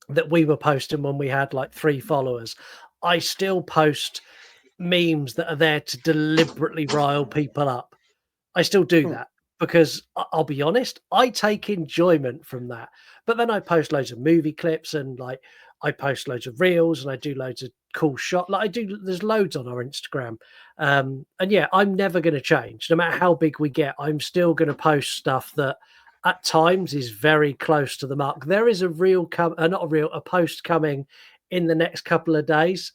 that we were posting when we had like 3 followers. I still post memes that are there to deliberately rile people up. I still do that because I'll be honest, I take enjoyment from that. But then I post loads of movie clips and like I post loads of reels and I do loads of cool shot. Like there's loads on our Instagram. And yeah, I'm never going to change. No matter how big we get, I'm still going to post stuff that at times is very close to the mark. There is a post coming in the next couple of days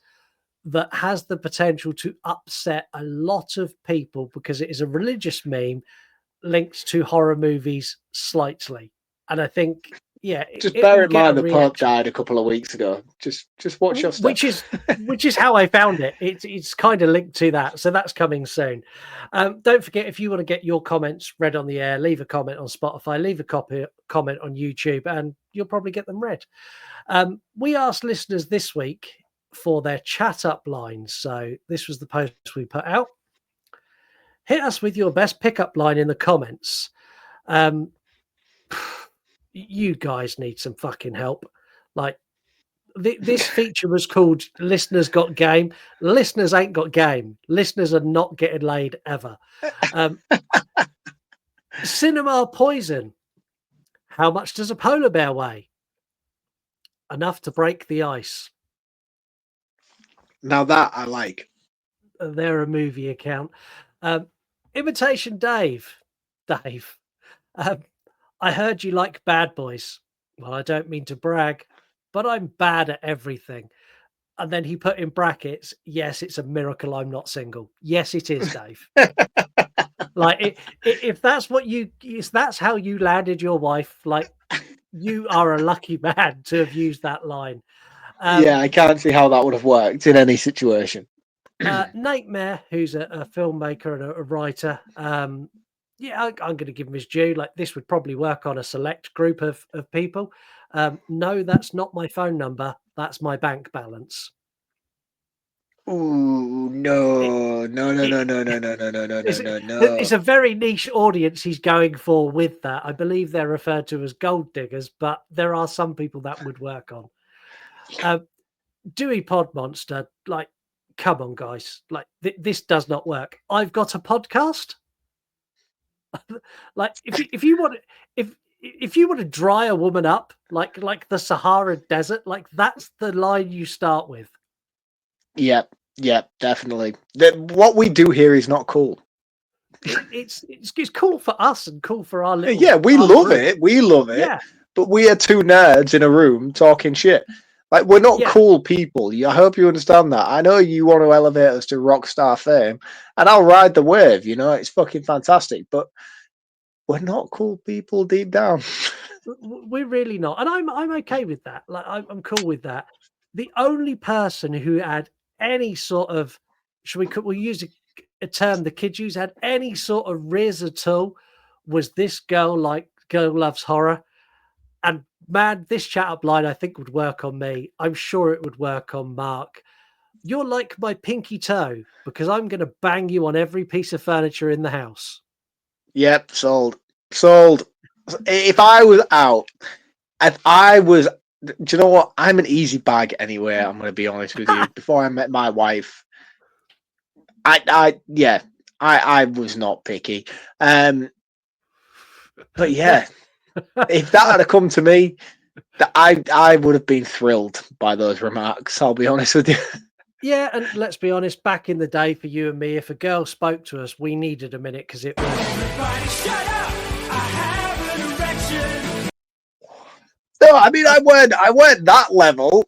that has the potential to upset a lot of people because it is a religious meme linked to horror movies slightly. And I think, just bear in mind the Pope died a couple of weeks ago. Just watch your stuff. Which is how I found it. It's kind of linked to that. So that's coming soon. Don't forget, if you want to get your comments read on the air, leave a comment on Spotify, leave a comment on YouTube, and you'll probably get them read. We asked listeners this week for their chat up lines. So this was the post we put out. Hit us with your best pickup line in the comments. You guys need some fucking help. Like this feature was called Listeners Got Game. Listeners ain't got game. Listeners are not getting laid ever. Cinema poison. How much does a polar bear weigh? Enough to break the ice. Now that I like. They're a movie account. Imitation Dave. I heard you like Bad Boys. Well, I don't mean to brag, but I'm bad at everything. And then he put in brackets, yes, it's a miracle I'm not single. Yes, it is, Dave. Like, if that's that's how you landed your wife, like, you are a lucky man to have used that line. I can't see how that would have worked in any situation. Nightmare, who's a filmmaker and a writer, I'm going to give him his due. Like, this would probably work on a select group of people. No, that's not my phone number. That's my bank balance. Ooh, no. It's a very niche audience he's going for with that. I believe they're referred to as gold diggers, but there are some people that would work on. Dewey Pod Monster, like, come on, guys. Like, this does not work. I've got a podcast. Like, if you want to dry a woman up like the Sahara Desert, like, that's the line you start with. Yep, definitely. What we do here is not cool. It's cool for us and cool for our little. Yeah, we love it. We love it. Yeah. But we are 2 nerds in a room talking shit. Like, we're not cool people. I hope you understand that. I know you want to elevate us to rock star fame, and I'll ride the wave. It's fucking fantastic. But we're not cool people deep down. We're really not, and I'm okay with that. Like, I'm cool with that. The only person who had any sort of, we'll use a term the kids use, had any sort of riz at all, was this girl loves horror. And man, this chat up line I think would work on me. I'm sure it would work on Mark. You're like my pinky toe because I'm going to bang you on every piece of furniture in the house. Yep, sold. If I was out, do you know what? I'm an easy bag anyway. I'm going to be honest with you. Before I met my wife, I was not picky. But yeah, if that had come to me, I would have been thrilled by those remarks. I'll be honest with you. Yeah, and let's be honest, back in the day for you and me, if a girl spoke to us, we needed a minute because it was... Everybody shut up! I have an erection! No, I mean, I weren't that level.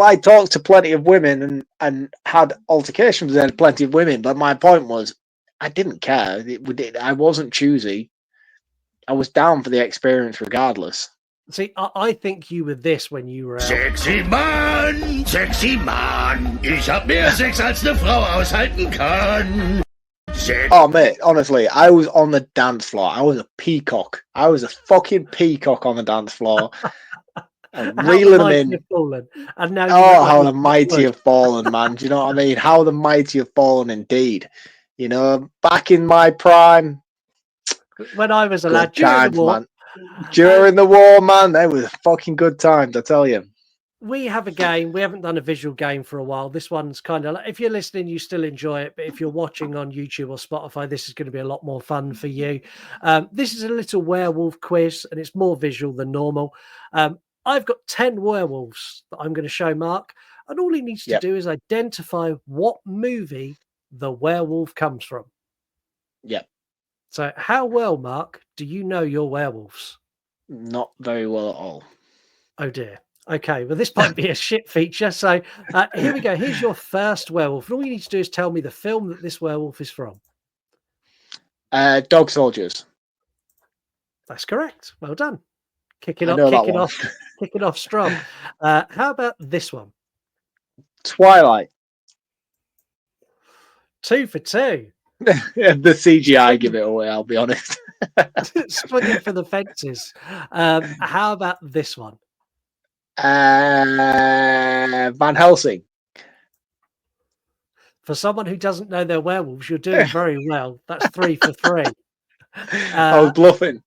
I talked to plenty of women and had altercations with plenty of women, but my point was, I didn't care. I wasn't choosy. I was down for the experience regardless. See, I think you were this when you were out. Sexy Mann, ich hab mehr Sex als eine Frau aushalten kann. Oh, mate, honestly, I was on the dance floor. I was a peacock. I was a fucking peacock on the dance floor. And reeling them in. And now how the mighty have fallen, man. Do you know what I mean? How the mighty have fallen indeed. Back in my prime. When I was a lad, during the war, man. During the war, man, they were fucking good times, I tell you. We have a game. We haven't done a visual game for a while. This one's kind of like, if you're listening, you still enjoy it. But if you're watching on YouTube or Spotify, this is going to be a lot more fun for you. This is a little werewolf quiz, and it's more visual than normal. I've got 10 werewolves that I'm going to show Mark, and all he needs to do is identify what movie the werewolf comes from. Yep. So how well, Mark, do you know your werewolves? Not very well at all. Oh, dear. Okay, well, this might be a shit feature. So here we go. Here's your first werewolf. And all you need to do is tell me the film that this werewolf is from. Dog Soldiers. That's correct. Well done. Kicking off strong. How about this one? Twilight. 2 for 2. The CGI give it away, I'll be honest. Swinging for the fences. How about this one? Van Helsing. For someone who doesn't know their werewolves, you're doing very well. That's 3 for 3. I was bluffing.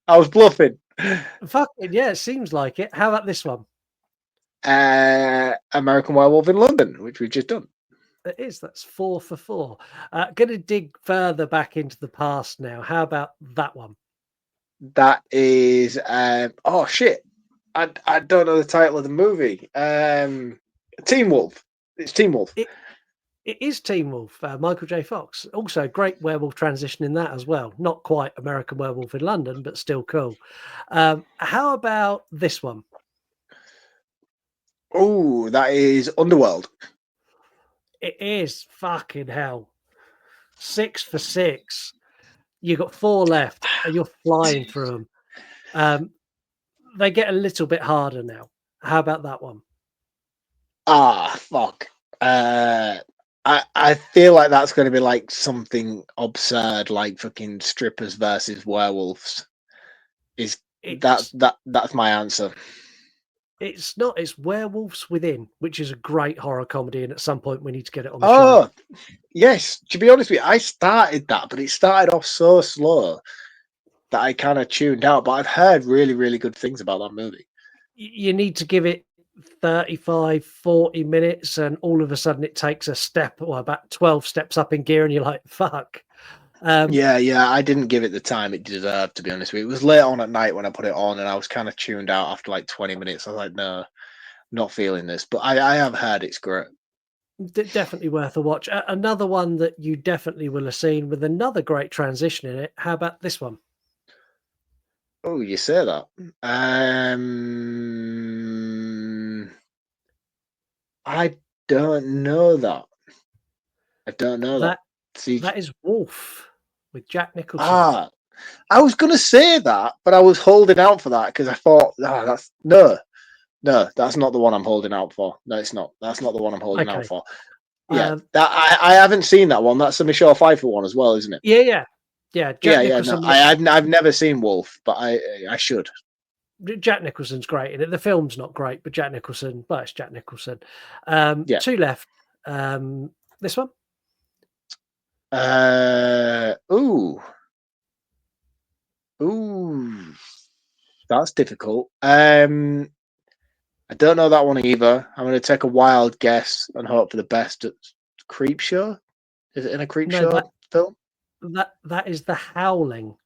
Fucking yeah, it seems like it. How about this one? American Werewolf in London, which we've just done. It is. That's 4 for 4. Going to dig further back into the past now. How about that one? That is oh shit. I don't know the title of the movie. Teen Wolf. It's Teen Wolf. It is Teen Wolf. Michael J. Fox. Also, great werewolf transition in that as well. Not quite American Werewolf in London, but still cool. How about this one? Oh, that is Underworld. It is. Fucking hell. 6 for 6. You got 4 left, and you're flying through them. They get a little bit harder now. How about that one? Fuck. I feel like that's going to be like something absurd, like fucking strippers versus werewolves. That's my answer. It's not. It's Werewolves Within, which is a great horror comedy, and at some point we need to get it on the show. Yes. To be honest with you, I started that, but it started off so slow that I kind of tuned out. But I've heard really, really good things about that movie. You need to give it 35, 40 minutes, and all of a sudden it takes a step, or about 12 steps up in gear, and you're like, fuck. Yeah, I didn't give it the time it deserved, to be honest with you. It was late on at night when I put it on, and I was kind of tuned out after like 20 minutes. I was like, no, not feeling this. But I have heard it's great. Definitely worth a watch. Another one that you definitely will have seen with another great transition in it. How about this one? Oh, you say that. I don't know that. I don't know that. See, that is Wolf with Jack Nicholson. I was going to say that, but I was holding out for that because I thought, that's no, that's not the one I'm holding out for. No, it's not. That's not the one I'm holding out for. Yeah, I haven't seen that one. That's a Michelle Pfeiffer one as well, isn't it? Yeah. Jack Nicholson. No, I've never seen Wolf, but I should. Jack Nicholson's great in it. The film's not great, but Jack Nicholson, well, it's Jack Nicholson. Two left. This one. Ooh, that's difficult. I don't know that one either. I'm going to take a wild guess and hope for the best. Creep Show? Is it in a Creep Show film? That is The Howling.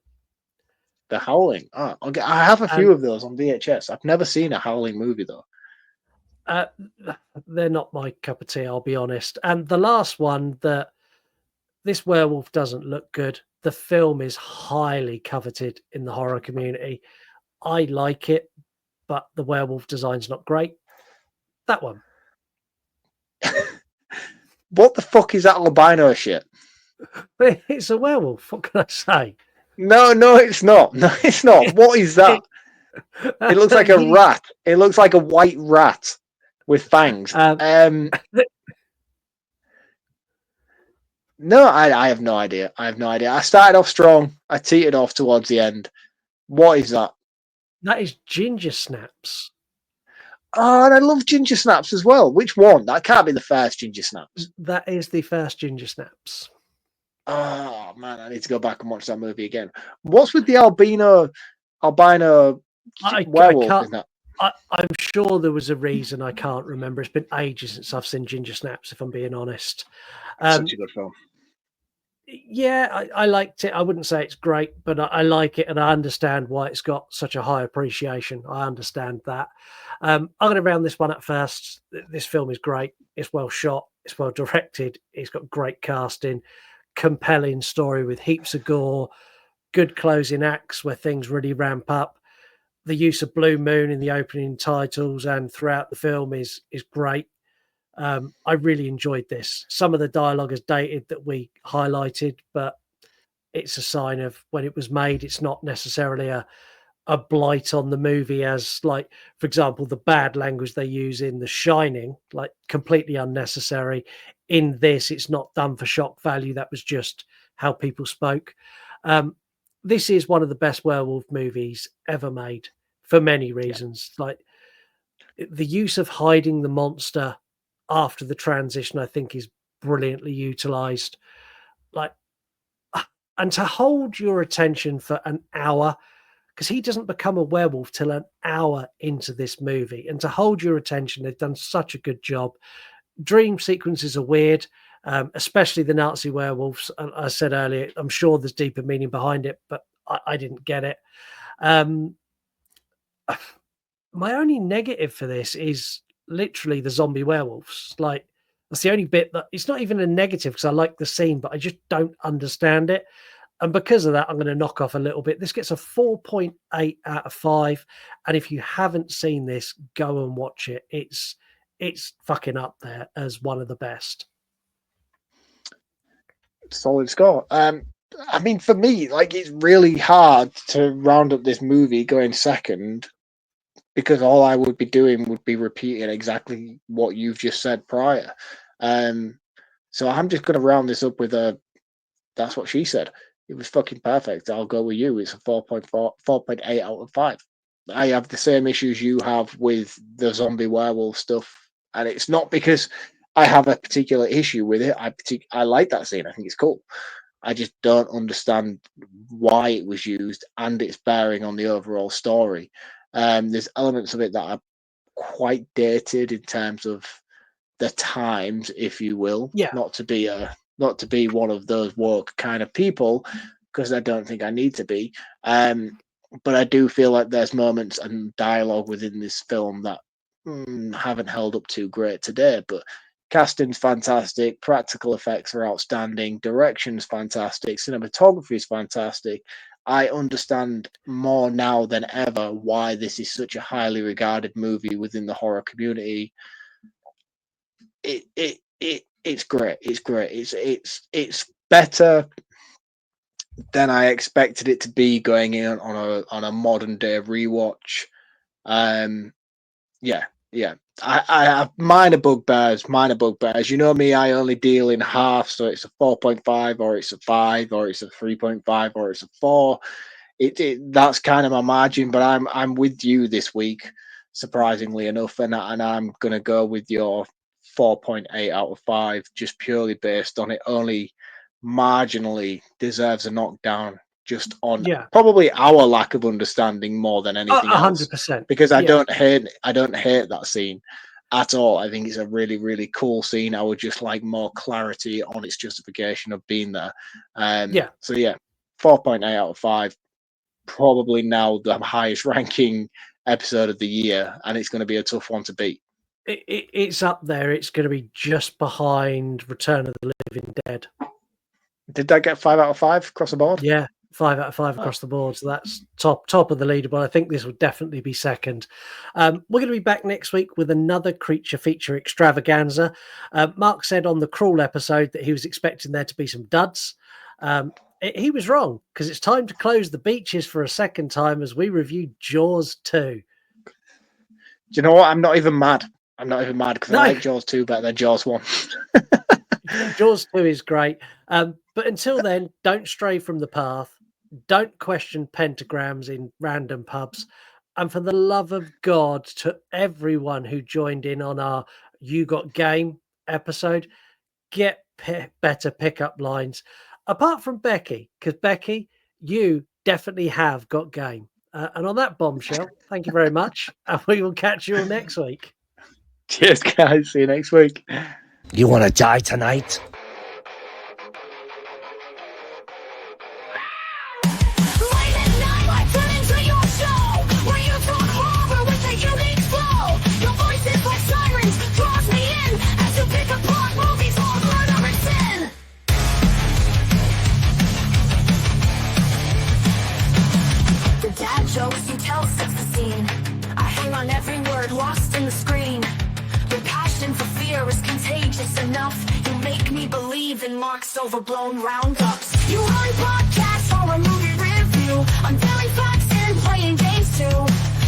The Howling. Oh, okay. I have a few of those on VHS. I've never seen a Howling movie though. They're not my cup of tea, I'll be honest. And the last one, that this werewolf doesn't look good. The film is highly coveted in the horror community. I like it, but the werewolf design's not great. That one. What the fuck is that albino shit? It's a werewolf. What can I say? No, it's not. No, it's not. What is that? It looks like a rat. It looks like a white rat with fangs. No, I have no idea. I started off strong. I teetered off towards the end. What is that? That is Ginger Snaps. Oh, and I love Ginger Snaps as well. Which one? That can't be the first Ginger Snaps. That is the first Ginger Snaps. Oh man, I need to go back and watch that movie again. What's with the albino werewolf in that? I'm sure there was a reason. I can't remember. It's been ages since I've seen Ginger Snaps, if I'm being honest. Such a good film. Yeah, I liked it. I wouldn't say it's great, but I like it, and I understand why it's got such a high appreciation. I understand that. I'm going to round this one up first. This film is great. It's well shot. It's well directed. It's got great casting, compelling story with heaps of gore, good closing acts where things really ramp up. The use of Blue Moon in the opening titles and throughout the film is great. I really enjoyed this. Some of the dialogue is dated that we highlighted, but it's a sign of when it was made. It's not necessarily a blight on the movie, as, like, for example, the bad language they use in The Shining, like, completely unnecessary. In this, it's not done for shock value. That was just how people spoke. This is one of the best werewolf movies ever made for many reasons. Like, the use of hiding the monster after the transition, I think, is brilliantly utilized. Like, and to hold your attention for an hour, because he doesn't become a werewolf till an hour into this movie, and to hold your attention, they've done such a good job. Dream sequences are weird, especially the Nazi werewolves. I said earlier, I'm sure there's deeper meaning behind it, but I didn't get it. My only negative for this is literally the zombie werewolves. Like, that's the only bit that it's not even a negative, because I like the scene, but I just don't understand it. And because of that, I'm going to knock off a little bit. This gets a 4.8 out of 5. And if you haven't seen this, go and watch it. It's fucking up there as one of the best. Solid score. I mean, for me, like, it's really hard to round up this movie going second, because all I would be doing would be repeating exactly what you've just said prior. So I'm just going to round this up with that's what she said. It was fucking perfect. I'll go with you. It's a 4.8 out of 5. I have the same issues you have with the zombie werewolf stuff. And it's not because I have a particular issue with it. I like that scene. I think it's cool. I just don't understand why it was used and its bearing on the overall story. There's elements of it that are quite dated in terms of the times, if you will. Yeah. Not to be one of those woke kind of people, because I don't think I need to be. But I do feel like there's moments and dialogue within this film that haven't held up too great today. But casting's fantastic, practical effects are outstanding, direction's fantastic, cinematography is fantastic. I understand more now than ever why this is such a highly regarded movie within the horror community. it's great. It's great. It's better than I expected it to be going in on a modern day rewatch. Yeah. I have minor bugbears. You know me, I only deal in half, so it's a 4.5 or it's a 5 or it's a 3.5 or it's a 4. That's kind of my margin, but I'm with you this week, surprisingly enough, and I'm gonna go with your 4.8 out of 5, just purely based on it only marginally deserves a knockdown, just on probably our lack of understanding more than anything else. 100%. Because I don't hate that scene at all. I think it's a really, really cool scene. I would just like more clarity on its justification of being there. So 4.8 out of 5. Probably now the highest ranking episode of the year, and it's going to be a tough one to beat. It's up there. It's going to be just behind Return of the Living Dead. Did that get 5 out of 5 across the board? Yeah, 5 out of 5 across the board. So that's top of the leaderboard. I think this will definitely be second. We're going to be back next week with another creature feature extravaganza. Mark said on the Crawl episode that he was expecting there to be some duds. He was wrong, because it's time to close the beaches for a second time as we review Jaws 2. Do you know what? I'm not even mad because I like Jaws 2 better than Jaws 1. Jaws 2 is great. But until then, don't stray from the path. Don't question pentagrams in random pubs. And for the love of God, to everyone who joined in on our You Got Game episode, get better pickup lines. Apart from Becky, because Becky, you definitely have got game. And on that bombshell, thank you very much. And we will catch you all next week. Cheers, guys. See you next week. You want to die tonight? Jokes you tell sets the scene. I hang on every word lost in the screen. Your passion for fear is contagious enough. You make me believe in Mark's overblown roundups. You run podcasts or a movie review, unveiling facts and playing games too.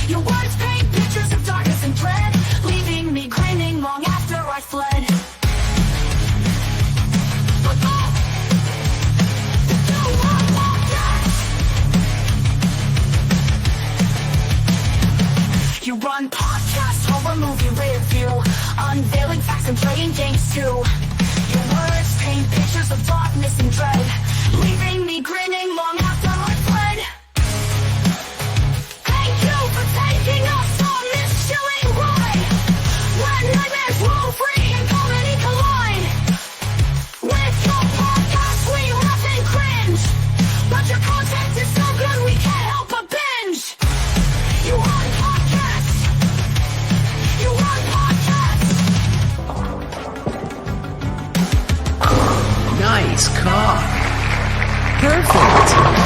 Your words paint pictures of darkness and dread, leaving me grinning long after I fled. You run podcasts, horror movie review, unveiling facts and playing games too. Your words paint pictures of darkness and dread, leaving me grinning long after I fled. Thank you for taking us on this chilling ride, when nightmares roll free and comedy collide. With your podcast we laugh and cringe, but your content is so good we can't help but binge. You run podcasts. You run podcasts. Nice cock. Perfect.